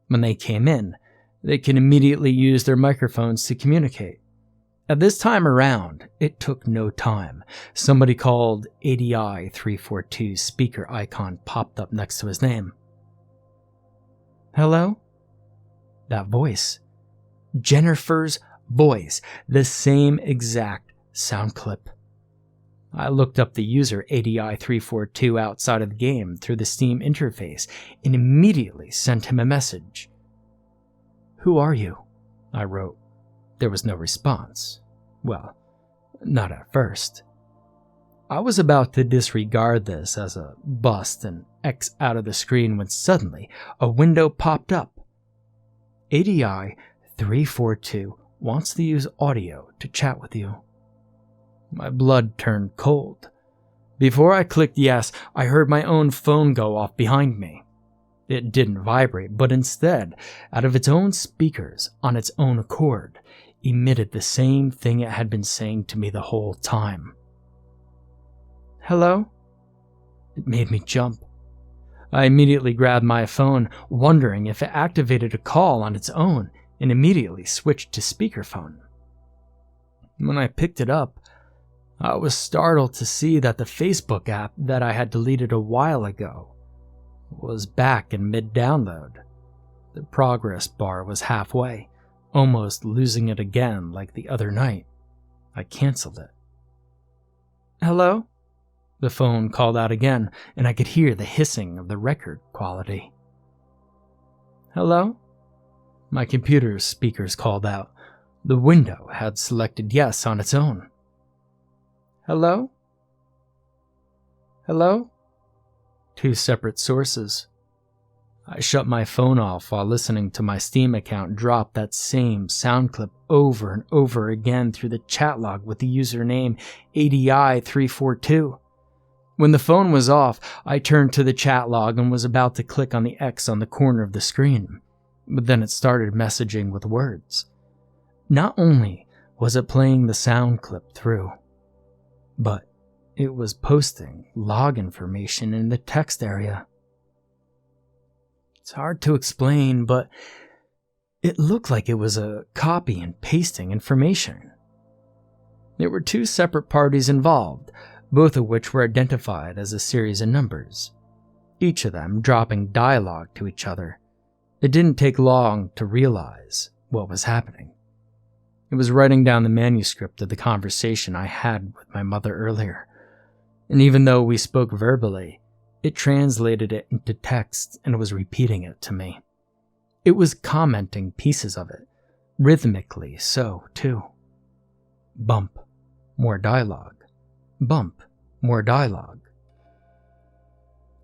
A: When they came in, they could immediately use their microphones to communicate. At this time around, it took no time. Somebody called ADI 342 speaker icon popped up next to his name. Hello? That voice. Jennifer's voice. The same exact sound clip. I looked up the user ADI 342 outside of the game through the Steam interface and immediately sent him a message. Who are you? I wrote. There was no response. Well, not at first. I was about to disregard this as a bust and X out of the screen when suddenly a window popped up. ADI 342 wants to use audio to chat with you. My blood turned cold. Before I clicked yes, I heard my own phone go off behind me. It didn't vibrate, but instead, out of its own speakers, on its own accord, emitted the same thing it had been saying to me the whole time. Hello? It made me jump. I immediately grabbed my phone, wondering if it activated a call on its own, and immediately switched to speakerphone. When I picked it up, I was startled to see that the Facebook app that I had deleted a while ago was back in mid-download. The progress bar was halfway, almost losing it again like the other night. I canceled it. Hello? The phone called out again, and I could hear the hissing of the record quality. Hello? My computer's speakers called out. The window had selected yes on its own. Hello? Hello? Two separate sources. I shut my phone off while listening to my Steam account drop that same sound clip over and over again through the chat log with the username ADI342. When the phone was off, I turned to the chat log and was about to click on the X on the corner of the screen, but then it started messaging with words. Not only was it playing the sound clip through, but it was posting log information in the text area. It's hard to explain, but it looked like it was a copy and pasting information. There were two separate parties involved, both of which were identified as a series of numbers, each of them dropping dialogue to each other. It didn't take long to realize what was happening. It was writing down the manuscript of the conversation I had with my mother earlier, and even though we spoke verbally, it translated it into text and was repeating it to me. It was commenting pieces of it, rhythmically so, too. Bump, more dialogue. Bump, more dialogue.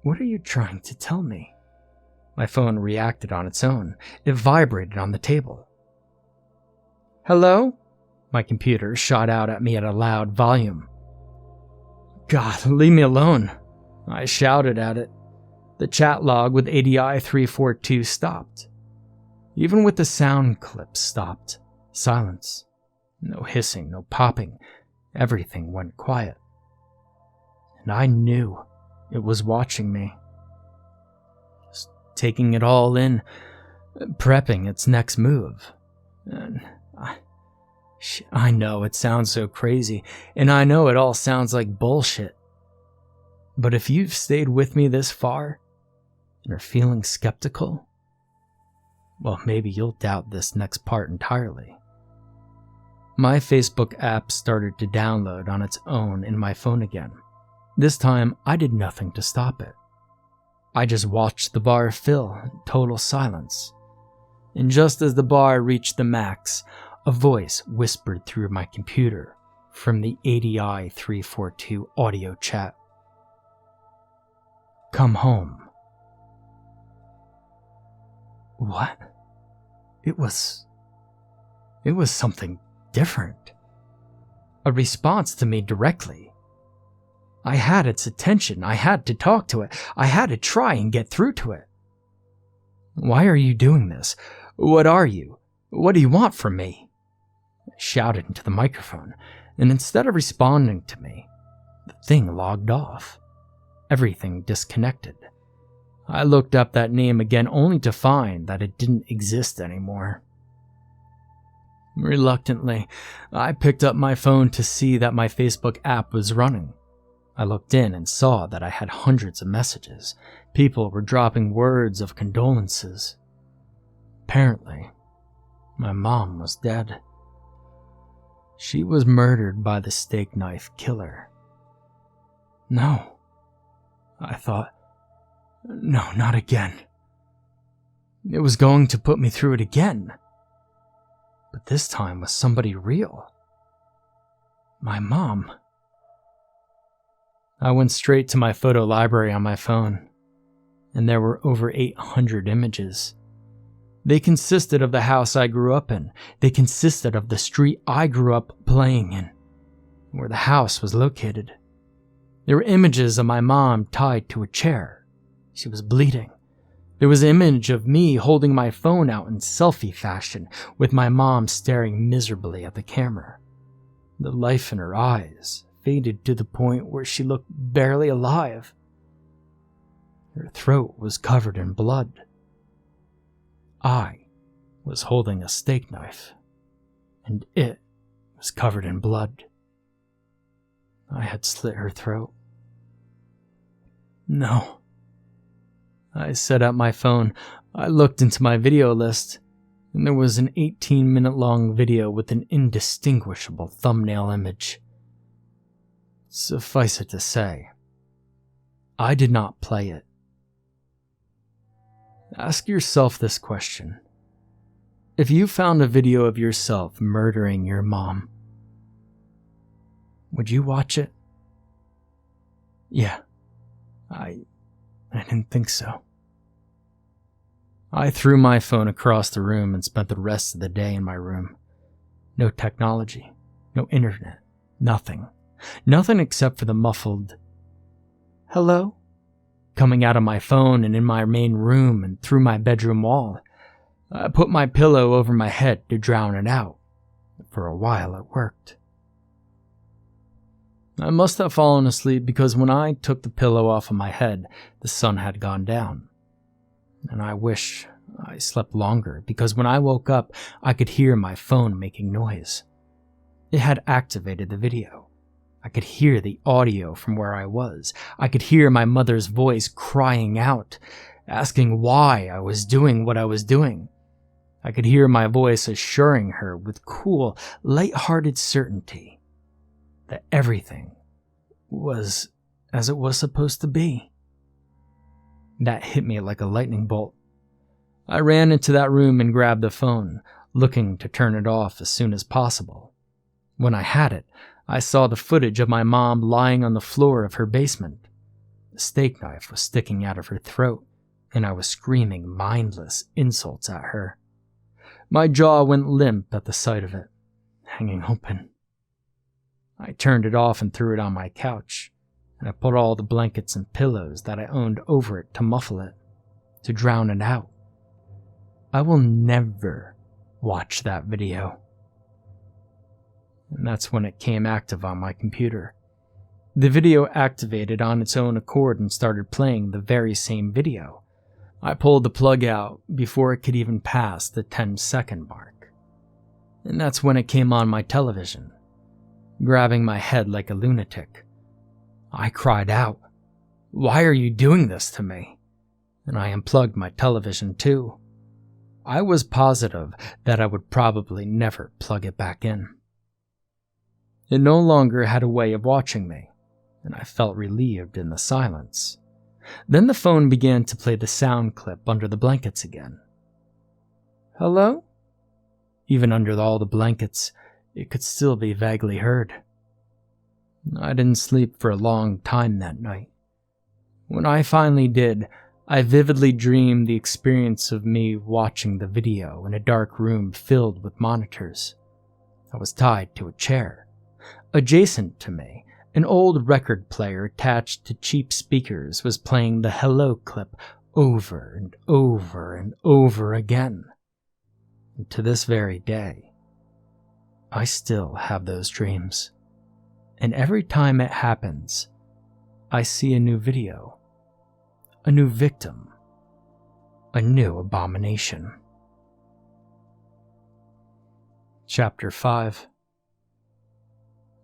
A: What are you trying to tell me? My phone reacted on its own. It vibrated on the table. Hello? My computer shot out at me at a loud volume. God, leave me alone. I shouted at it. The chat log with ADI342 stopped. Even with the sound clips stopped. Silence. No hissing, no popping. Everything went quiet. And I knew it was watching me. Just taking it all in, prepping its next move. And I know it sounds so crazy, and I know it all sounds like bullshit. But if you've stayed with me this far and are feeling skeptical, well, maybe you'll doubt this next part entirely. My Facebook app started to download on its own in my phone again. This time, I did nothing to stop it. I just watched the bar fill in total silence. And just as the bar reached the max, a voice whispered through my computer, from the ADI 342 audio chat. Come home. What? It was something different. A response to me directly. I had its attention. I had to talk to it. I had to try and get through to it. Why are you doing this? What are you? What do you want from me? I shouted into the microphone, and instead of responding to me, the thing logged off. Everything disconnected. I looked up that name again only to find that it didn't exist anymore. Reluctantly, I picked up my phone to see that my Facebook app was running. I looked in and saw that I had hundreds of messages. People were dropping words of condolences. Apparently, my mom was dead. She was murdered by the steak knife killer. No, I thought. No, not again. It was going to put me through it again. But this time with somebody real. My mom. I went straight to my photo library on my phone, and there were over 800 images. They consisted of the house I grew up in. They consisted of the street I grew up playing in, where the house was located. There were images of my mom tied to a chair. She was bleeding. There was an image of me holding my phone out in selfie fashion, with my mom staring miserably at the camera. The life in her eyes faded to the point where she looked barely alive. Her throat was covered in blood. I was holding a steak knife, and it was covered in blood. I had slit her throat. No. I set up my phone. I looked into my video list, and there was an 18-minute-long video with an indistinguishable thumbnail image. Suffice it to say, I did not play it. Ask yourself this question. If you found a video of yourself murdering your mom, would you watch it? Yeah, I didn't think so. I threw my phone across the room and spent the rest of the day in my room. No technology, no internet, nothing. Nothing except for the muffled "hello" coming out of my phone and in my main room and through my bedroom wall. I put my pillow over my head to drown it out. For a while it worked. I must have fallen asleep because when I took the pillow off of my head, the sun had gone down. And I wish I slept longer because when I woke up, I could hear my phone making noise. It had activated the video. I could hear the audio from where I was. I could hear my mother's voice crying out, asking why I was doing what I was doing. I could hear my voice assuring her with cool, light-hearted certainty that everything was as it was supposed to be. That hit me like a lightning bolt. I ran into that room and grabbed the phone, looking to turn it off as soon as possible. When I had it, I saw the footage of my mom lying on the floor of her basement. The steak knife was sticking out of her throat, and I was screaming mindless insults at her. My jaw went limp at the sight of it, hanging open. I turned it off and threw it on my couch, and I put all the blankets and pillows that I owned over it to muffle it, to drown it out. I will never watch that video. And that's when it came active on my computer. The video activated on its own accord and started playing the very same video. I pulled the plug out before it could even pass the 10-second mark. And that's when it came on my television, grabbing my head like a lunatic. I cried out, "Why are you doing this to me?" And I unplugged my television too. I was positive that I would probably never plug it back in. It no longer had a way of watching me, and I felt relieved in the silence. Then the phone began to play the sound clip under the blankets again. "Hello?" Even under all the blankets, it could still be vaguely heard. I didn't sleep for a long time that night. When I finally did, I vividly dreamed the experience of me watching the video in a dark room filled with monitors. I was tied to a chair. Adjacent to me, an old record player attached to cheap speakers was playing the Hello clip over and over and over again. And to this very day, I still have those dreams. And every time it happens, I see a new video, a new victim, a new abomination. Chapter 5.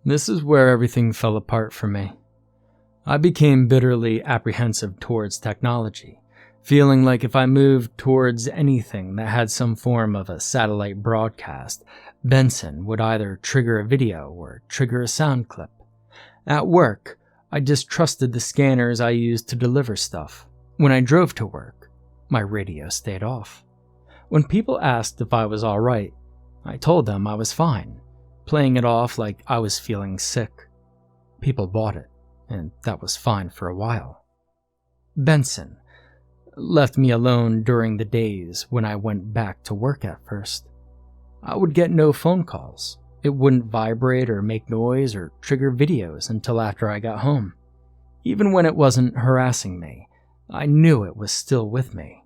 A: This is where everything fell apart for me. I became bitterly apprehensive towards technology, feeling like if I moved towards anything that had some form of a satellite broadcast, Benson would either trigger a video or trigger a sound clip. At work, I distrusted the scanners I used to deliver stuff. When I drove to work, my radio stayed off. When people asked if I was alright, I told them I was fine, playing it off like I was feeling sick. People bought it, and that was fine for a while. Benson left me alone during the days when I went back to work at first. I would get no phone calls. It wouldn't vibrate or make noise or trigger videos until after I got home. Even when it wasn't harassing me, I knew it was still with me,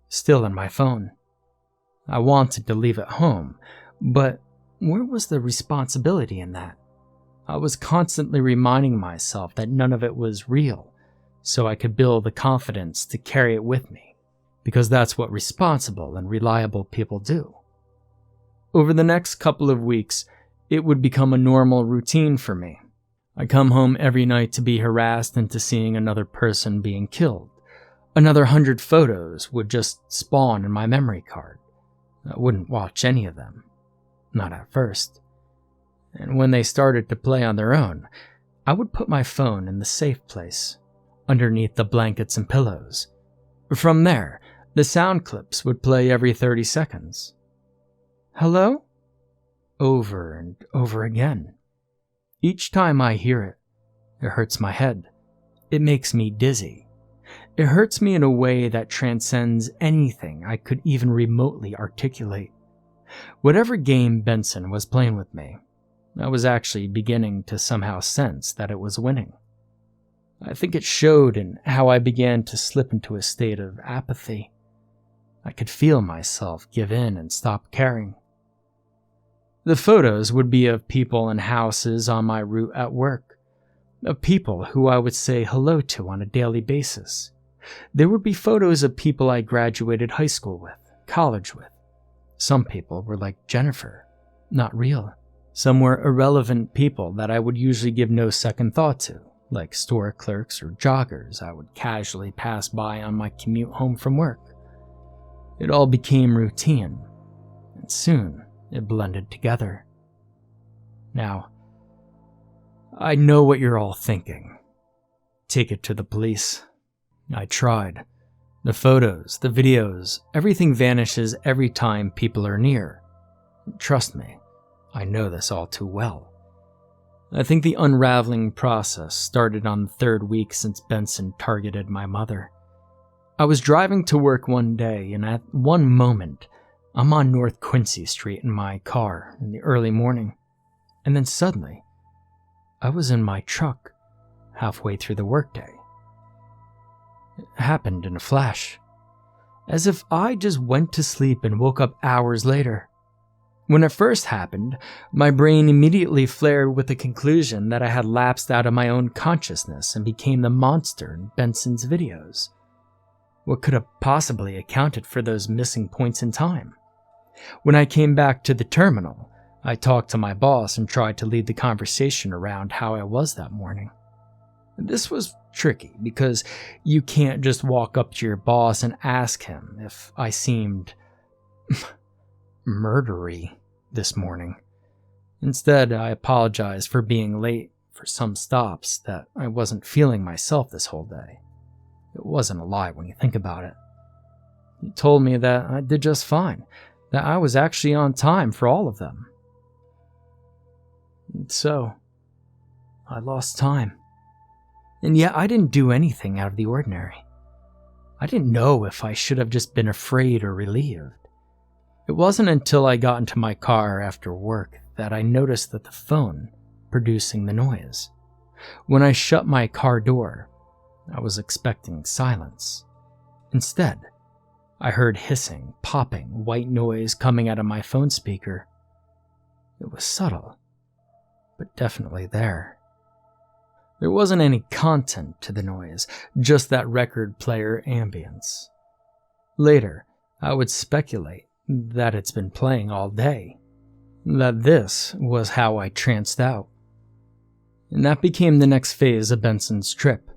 A: still in my phone. I wanted to leave it home, but where was the responsibility in that? I was constantly reminding myself that none of it was real, so I could build the confidence to carry it with me, because that's what responsible and reliable people do. Over the next couple of weeks, it would become a normal routine for me. I come home every night to be harassed into seeing another person being killed. Another 100 photos would just spawn in my memory card. I wouldn't watch any of them. Not at first. And when they started to play on their own, I would put my phone in the safe place, underneath the blankets and pillows. From there, the sound clips would play every 30 seconds. Hello? Over and over again. Each time I hear it, it hurts my head. It makes me dizzy. It hurts me in a way that transcends anything I could even remotely articulate. Whatever game Benson was playing with me, I was actually beginning to somehow sense that it was winning. I think it showed in how I began to slip into a state of apathy. I could feel myself give in and stop caring. The photos would be of people and houses on my route at work, of people who I would say hello to on a daily basis. There would be photos of people I graduated high school with, college with. Some people were like Jennifer, not real. Some were irrelevant people that I would usually give no second thought to, like store clerks or joggers I would casually pass by on my commute home from work. It all became routine, and soon it blended together. Now, I know what you're all thinking. Take it to the police. I tried. The photos, the videos, everything vanishes every time people are near. Trust me, I know this all too well. I think the unraveling process started on the third week since Benson targeted my mother. I was driving to work one day, and at one moment, I'm on North Quincy Street in my car in the early morning, and then suddenly, I was in my truck halfway through the workday. It happened in a flash, as if I just went to sleep and woke up hours later. When it first happened, my brain immediately flared with the conclusion that I had lapsed out of my own consciousness and became the monster in Benson's videos. What could have possibly accounted for those missing points in time? When I came back to the terminal, I talked to my boss and tried to lead the conversation around how I was that morning. This was tricky because you can't just walk up to your boss and ask him if I seemed murdery this morning. Instead, I apologized for being late for some stops, that I wasn't feeling myself this whole day. It wasn't a lie when you think about it. He told me that I did just fine, that I was actually on time for all of them. And so, I lost time. And yet I didn't do anything out of the ordinary. I didn't know if I should have just been afraid or relieved. It wasn't until I got into my car after work that I noticed that the phone producing the noise. When I shut my car door, I was expecting silence. Instead, I heard hissing, popping, white noise coming out of my phone speaker. It was subtle, but definitely there. There wasn't any content to the noise, just that record player ambience. Later, I would speculate that it's been playing all day, that this was how I tranced out. And that became the next phase of Benson's trip,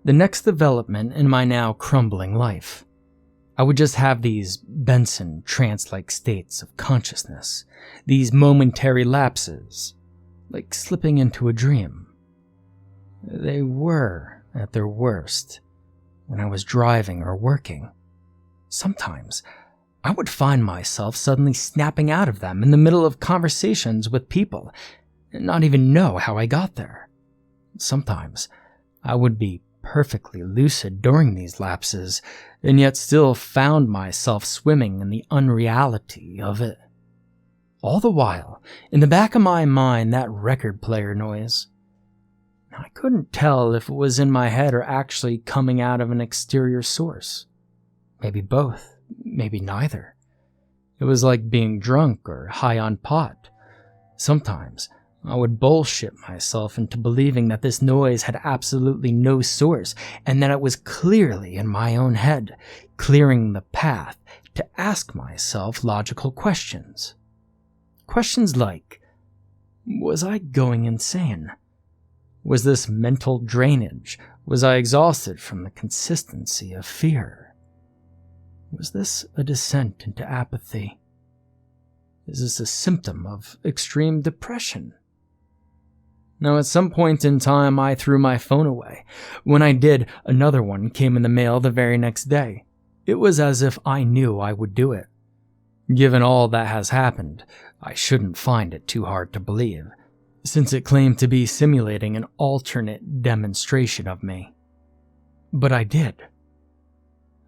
A: the next development in my now crumbling life. I would just have these Benson trance-like states of consciousness, these momentary lapses, like slipping into a dream. They were at their worst when I was driving or working. Sometimes, I would find myself suddenly snapping out of them in the middle of conversations with people and not even know how I got there. Sometimes, I would be perfectly lucid during these lapses and yet still found myself swimming in the unreality of it. All the while, in the back of my mind, that record player noise. I couldn't tell if it was in my head or actually coming out of an exterior source. Maybe both, maybe neither. It was like being drunk or high on pot. Sometimes I would bullshit myself into believing that this noise had absolutely no source and that it was clearly in my own head, clearing the path to ask myself logical questions. Questions like, was I going insane? Was this mental drainage? Was I exhausted from the consistency of fear? Was this a descent into apathy? Is this a symptom of extreme depression? Now, at some point in time, I threw my phone away. When I did, another one came in the mail the very next day. It was as if I knew I would do it. Given all that has happened, I shouldn't find it too hard to believe, since it claimed to be simulating an alternate demonstration of me. But I did.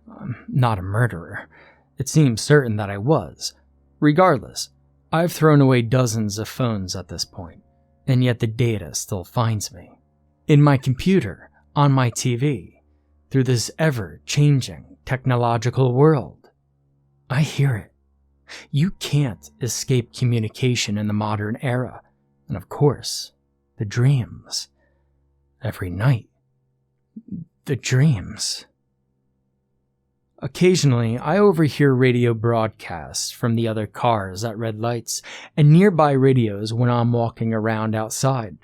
A: I'm not a murderer. It seems certain that I was. Regardless, I've thrown away dozens of phones at this point, and yet the data still finds me. In my computer, on my TV, through this ever-changing technological world. I hear it. You can't escape communication in the modern era. And of course, the dreams. Every night. The dreams. Occasionally, I overhear radio broadcasts from the other cars at red lights and nearby radios when I'm walking around outside.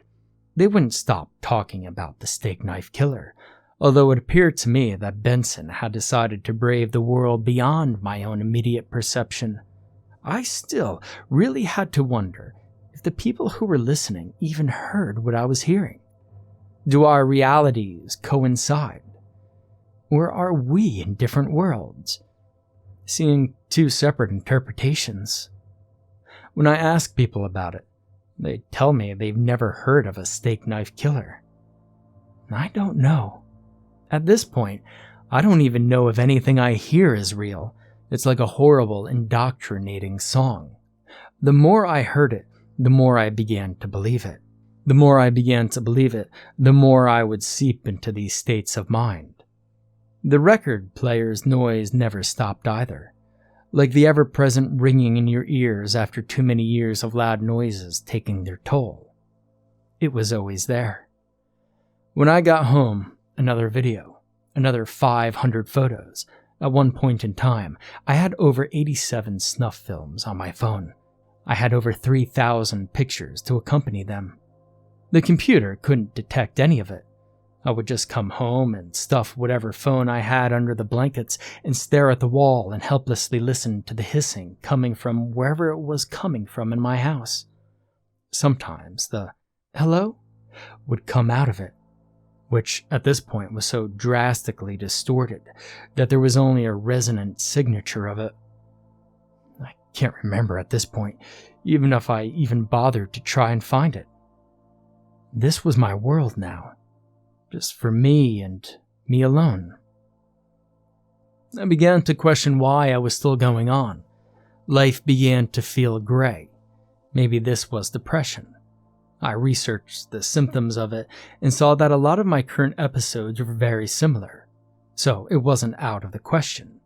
A: They wouldn't stop talking about the steak knife killer, although it appeared to me that Benson had decided to brave the world beyond my own immediate perception. I still really had to wonder if the people who were listening even heard what I was hearing. Do our realities coincide? Or are we in different worlds, seeing two separate interpretations? When I ask people about it, they tell me they've never heard of a steak knife killer. I don't know. At this point, I don't even know if anything I hear is real. It's like a horrible, indoctrinating song. The more I heard it, the more I began to believe it. The more I began to believe it, the more I would seep into these states of mind. The record player's noise never stopped either, like the ever-present ringing in your ears after too many years of loud noises taking their toll. It was always there. When I got home, another video, another 500 photos. At one point in time, I had over 87 snuff films on my phone. I had over 3,000 pictures to accompany them. The computer couldn't detect any of it. I would just come home and stuff whatever phone I had under the blankets and stare at the wall and helplessly listen to the hissing coming from wherever it was coming from in my house. Sometimes the "hello" would come out of it, which at this point was so drastically distorted that there was only a resonant signature of it. I can't remember at this point, even if I even bothered to try and find it. this was my world now, just for me and me alone. I began to question why I was still going on. Life began to feel gray. Maybe this was depression. I researched the symptoms of it and saw that a lot of my current episodes were very similar, so it wasn't out of the question.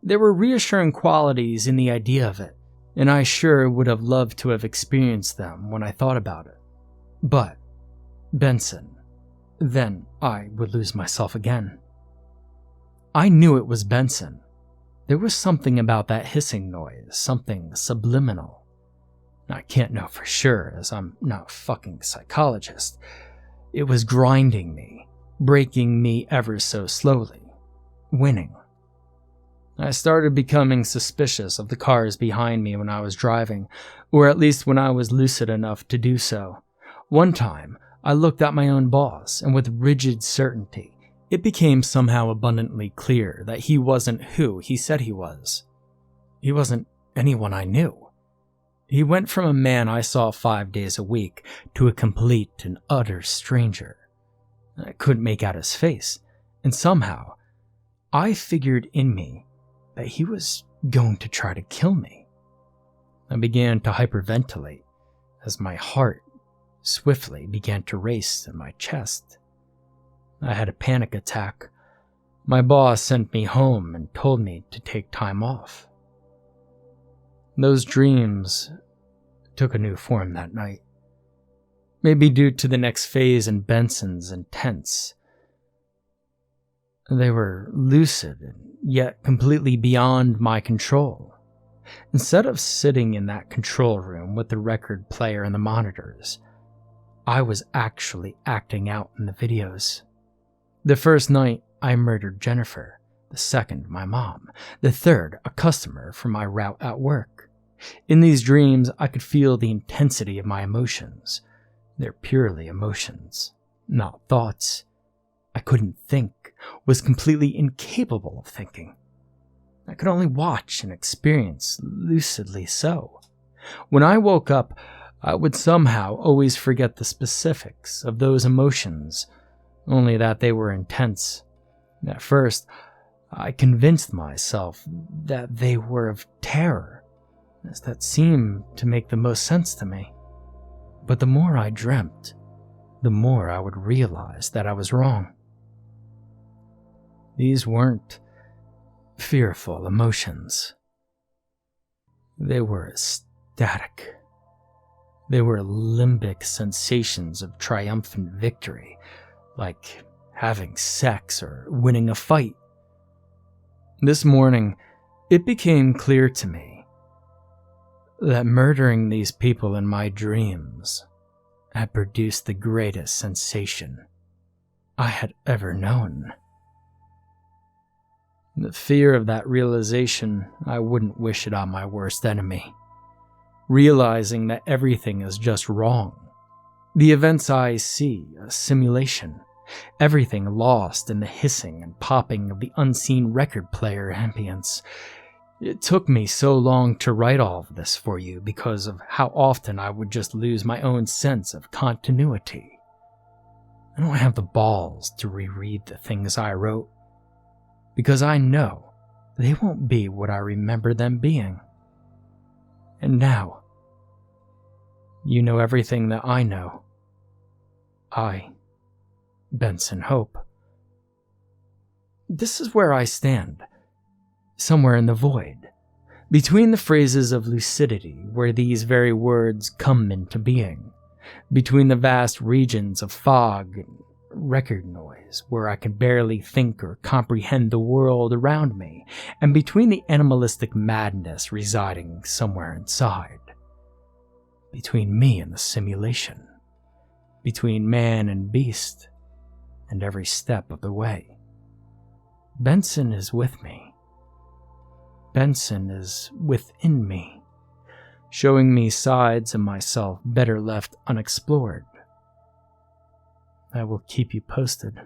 A: There were reassuring qualities in the idea of it, and I sure would have loved to have experienced them when I thought about it. But Benson, then I would lose myself again. I knew it was Benson. There was something about that hissing noise, something subliminal. I can't know for sure, as I'm not a fucking psychologist. It was grinding me, breaking me ever so slowly, winning. I started becoming suspicious of the cars behind me when I was driving, or at least when I was lucid enough to do so. One time, I looked at my own boss, and with rigid certainty, it became somehow abundantly clear that he wasn't who he said he was. He wasn't anyone I knew. He went from a man I saw 5 days a week to a complete and utter stranger. I couldn't make out his face, and somehow, I figured in me that he was going to try to kill me. I began to hyperventilate as my heart swiftly began to race in my chest. I had a panic attack. My boss sent me home and told me to take time off. Those dreams took a new form that night. Maybe due to the next phase in Benson's intense. They were lucid and yet completely beyond my control. Instead of sitting in that control room with the record player and the monitors, I was actually acting out in the videos. The first night, I murdered Jennifer. The second, my mom. The third, a customer for my route at work. In these dreams, I could feel the intensity of my emotions. They're purely emotions, not thoughts. I couldn't think, was completely incapable of thinking. I could only watch and experience, lucidly so. When I woke up, I would somehow always forget the specifics of those emotions, only that they were intense. At first, I convinced myself that they were of terror, as that seemed to make the most sense to me. But the more I dreamt, the more I would realize that I was wrong. These weren't fearful emotions. They were ecstatic. They were limbic sensations of triumphant victory, like having sex or winning a fight. This morning, it became clear to me that murdering these people in my dreams had produced the greatest sensation I had ever known. The fear of that realization, I wouldn't wish it on my worst enemy. Realizing that everything is just wrong. The events I see, a simulation. Everything lost in the hissing and popping of the unseen record player ambience. It took me so long to write all of this for you because of how often I would just lose my own sense of continuity. I don't have the balls to reread the things I wrote, because I know they won't be what I remember them being. And now, you know everything that I know. I, Benson Hope. This is where I stand, somewhere in the void, between the phrases of lucidity where these very words come into being, between the vast regions of fog and record noise where I can barely think or comprehend the world around me, and between the animalistic madness residing somewhere inside. Between me and the simulation. Between man and beast, and every step of the way. Benson is with me. Benson is within me, showing me sides of myself better left unexplored. I will keep you posted.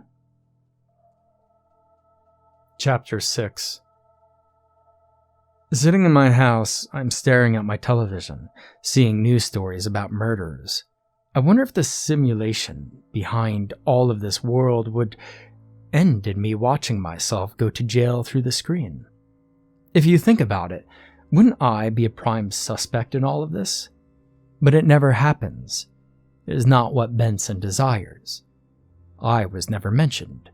A: Chapter 6. Sitting in my house, I'm staring at my television, seeing news stories about murders. I wonder if the simulation behind all of this world would end in me watching myself go to jail through the screen. If you think about it, wouldn't I be a prime suspect in all of this? But it never happens. It is not what Benson desires. I was never mentioned,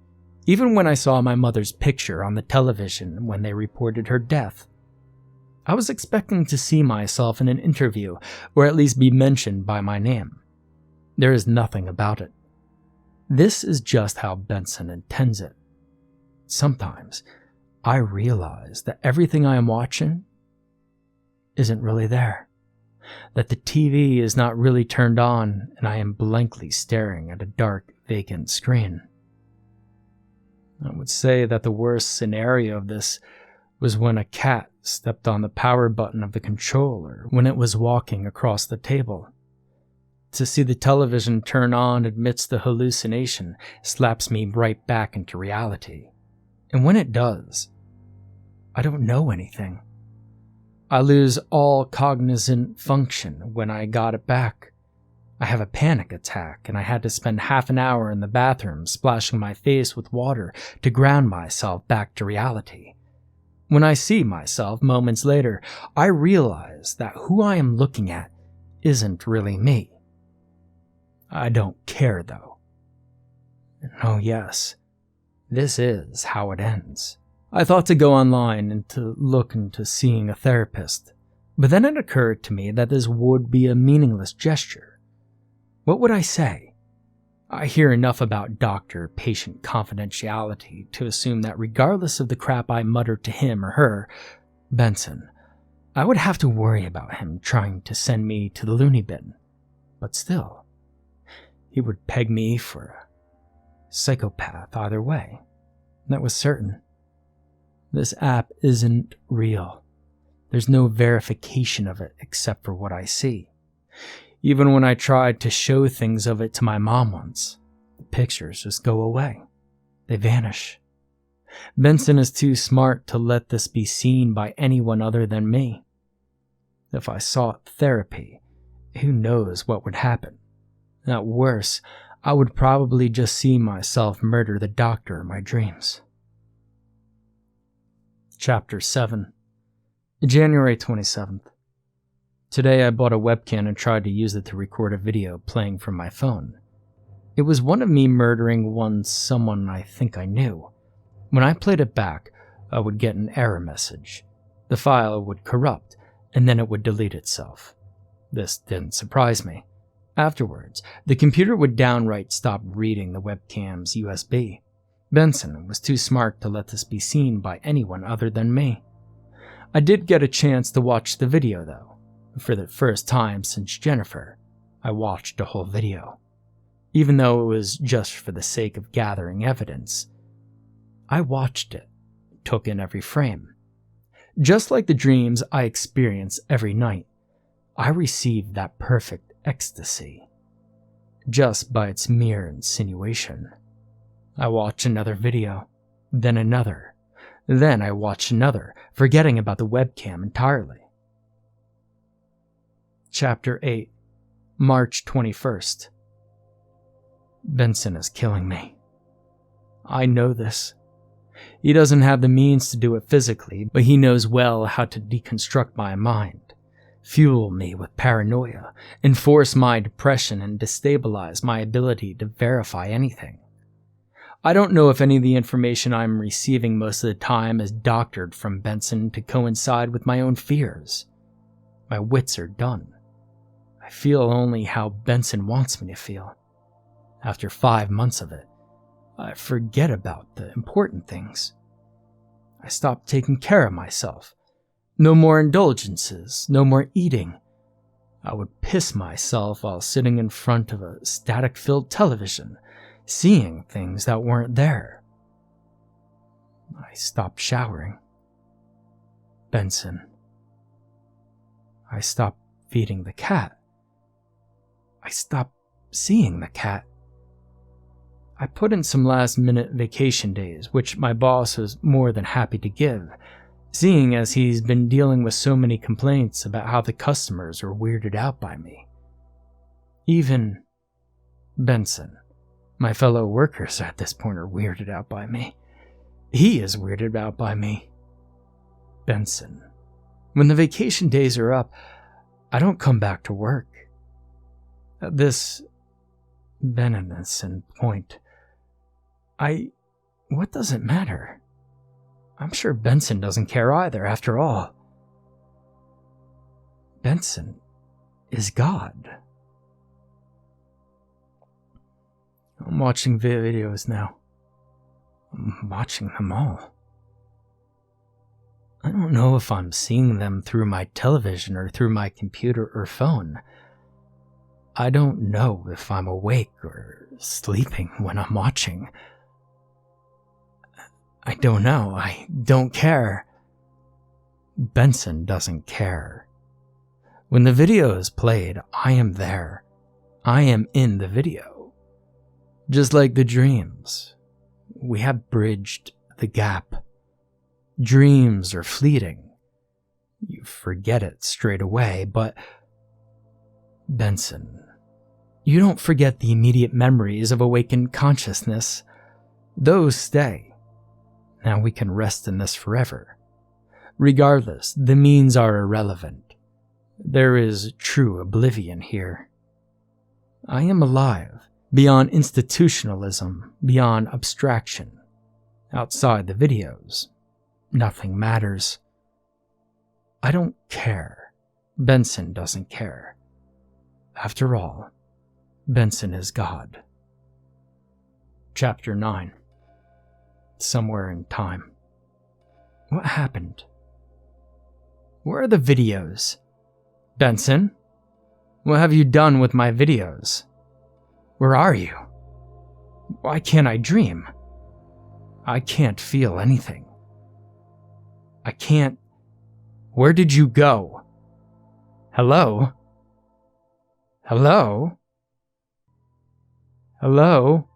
A: even when I saw my mother's picture on the television when they reported her death. I was expecting to see myself in an interview, or at least be mentioned by my name. There is nothing about it. This is just how Benson intends it. Sometimes, I realize that everything I am watching isn't really there. That the TV is not really turned on and I am blankly staring at a dark, vacant screen. I would say that the worst scenario of this was when a cat stepped on the power button of the controller when it was walking across the table. To see the television turn on amidst the hallucination slaps me right back into reality. And when it does, I don't know anything. I lose all cognizant function when I got it back. I have a panic attack and I had to spend half an hour in the bathroom splashing my face with water to ground myself back to reality. When I see myself moments later, I realize that who I am looking at isn't really me. I don't care though. And oh yes, this is how it ends. I thought to go online and to look into seeing a therapist, but then it occurred to me that this would be a meaningless gesture. What would I say? I hear enough about doctor-patient confidentiality to assume that regardless of the crap I muttered to him or her, Benson, I would have to worry about him trying to send me to the loony bin. But still, he would peg me for a psychopath either way. That was certain. This app isn't real. There's no verification of it except for what I see. Even when I tried to show things of it to my mom once, the pictures just go away. They vanish. Benson is too smart to let this be seen by anyone other than me. If I sought therapy, who knows what would happen? At worst, I would probably just see myself murder the doctor in my dreams. Chapter 7. January 27th. Today I bought a webcam and tried to use it to record a video playing from my phone. It was one of me murdering someone I think I knew. When I played it back, I would get an error message. The file would corrupt, and then it would delete itself. This didn't surprise me. Afterwards, the computer would downright stop reading the webcam's USB. Benson was too smart to let this be seen by anyone other than me. I did get a chance to watch the video, though. For the first time since Jennifer, I watched the whole video. Even though it was just for the sake of gathering evidence, I watched it, took in every frame. Just like the dreams I experience every night, I received that perfect ecstasy, just by its mere insinuation. I watched another video, then another. Then I watched another, forgetting about the webcam entirely. Chapter 8. March 21st. Benson is killing me. I know this. He doesn't have the means to do it physically, but he knows well how to deconstruct my mind, fuel me with paranoia, enforce my depression, and destabilize my ability to verify anything. I don't know if any of the information I'm receiving most of the time is doctored from Benson to coincide with my own fears. My wits are done. I feel only how Benson wants me to feel. After 5 months of it, I forget about the important things. I stopped taking care of myself. No more indulgences, no more eating. I would piss myself while sitting in front of a static-filled television, seeing things that weren't there. I stopped showering. Benson. I stopped feeding the cat. I stopped seeing the cat. I put in some last-minute vacation days, which my boss was more than happy to give, seeing as he's been dealing with so many complaints about how the customers are weirded out by me. Even Benson. My fellow workers at this point are weirded out by me. He is weirded out by me. Benson. When the vacation days are up, I don't come back to work. At this Benson point, what does it matter? I'm sure Benson doesn't care either, after all. Benson is God. I'm watching videos now. I'm watching them all. I don't know if I'm seeing them through my television or through my computer or phone. I don't know if I'm awake or sleeping when I'm watching. I don't know. I don't care. Benson doesn't care. When the video is played, I am there. I am in the video. Just like the dreams, we have bridged the gap. Dreams are fleeting. You forget it straight away, but Benson, you don't forget the immediate memories of awakened consciousness. Those stay. Now we can rest in this forever. Regardless, the means are irrelevant. There is true oblivion here. I am alive, beyond institutionalism, beyond abstraction. Outside the videos, nothing matters. I don't care. Benson doesn't care. After all, Benson is God. Chapter 9. Somewhere in time. What happened? Where are the videos? Benson? What have you done with my videos? Where are you? Why can't I dream? I can't feel anything. I can't... Where did you go? Hello? Hello? Hello?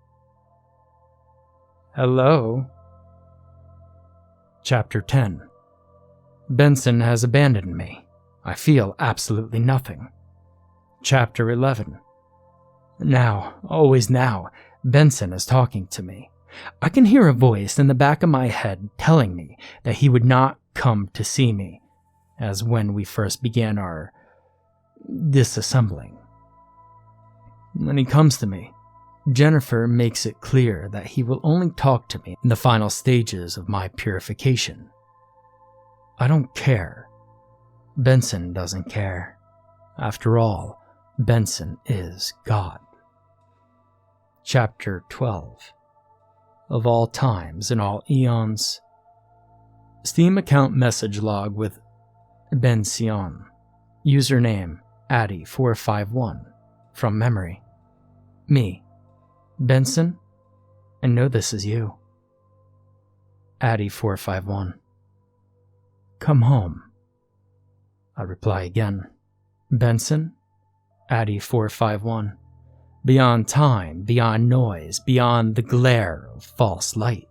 A: Hello? Chapter 10. Benson has abandoned me. I feel absolutely nothing. Chapter 11. Now, always now, Benson is talking to me. I can hear a voice in the back of my head telling me that he would not come to see me, as when we first began our disassembling. When he comes to me, Jennifer makes it clear that he will only talk to me in the final stages of my purification. I don't care. Benson doesn't care. After all, Benson is God. Chapter 12. Of all times and all eons. Steam account message log with Benson. Username Addy451. From memory. Me. Benson? I know this is you. Addy451. Come home. I reply again. Benson? Addy451. Beyond time, beyond noise, beyond the glare of false light.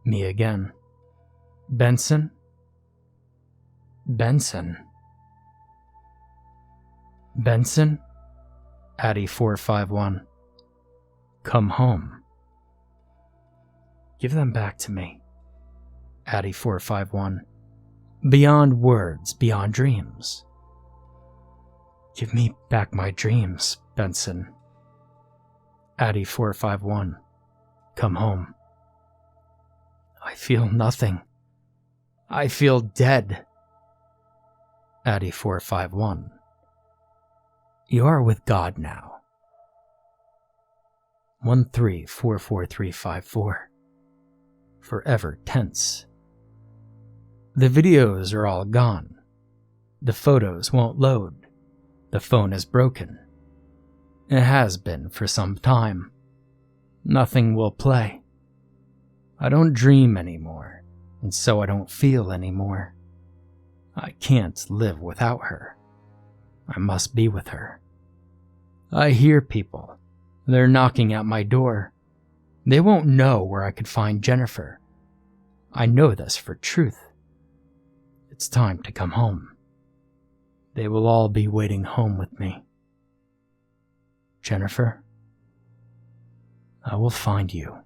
A: Me again. Benson? Benson? Benson? Addy451. Come home. Give them back to me. Addy451. Beyond words, beyond dreams. Give me back my dreams, Benson. Addy451. Come home. I feel nothing. I feel dead. Addy451. You are with God now. 1344354. Forever tense. The videos are all gone. The photos won't load. The phone is broken. It has been for some time. Nothing will play. I don't dream anymore, and so I don't feel anymore. I can't live without her. I must be with her. I hear people. They're knocking at my door. They won't know where I could find Jennifer. I know this for truth. It's time to come home. They will all be waiting home with me. Jennifer, I will find you.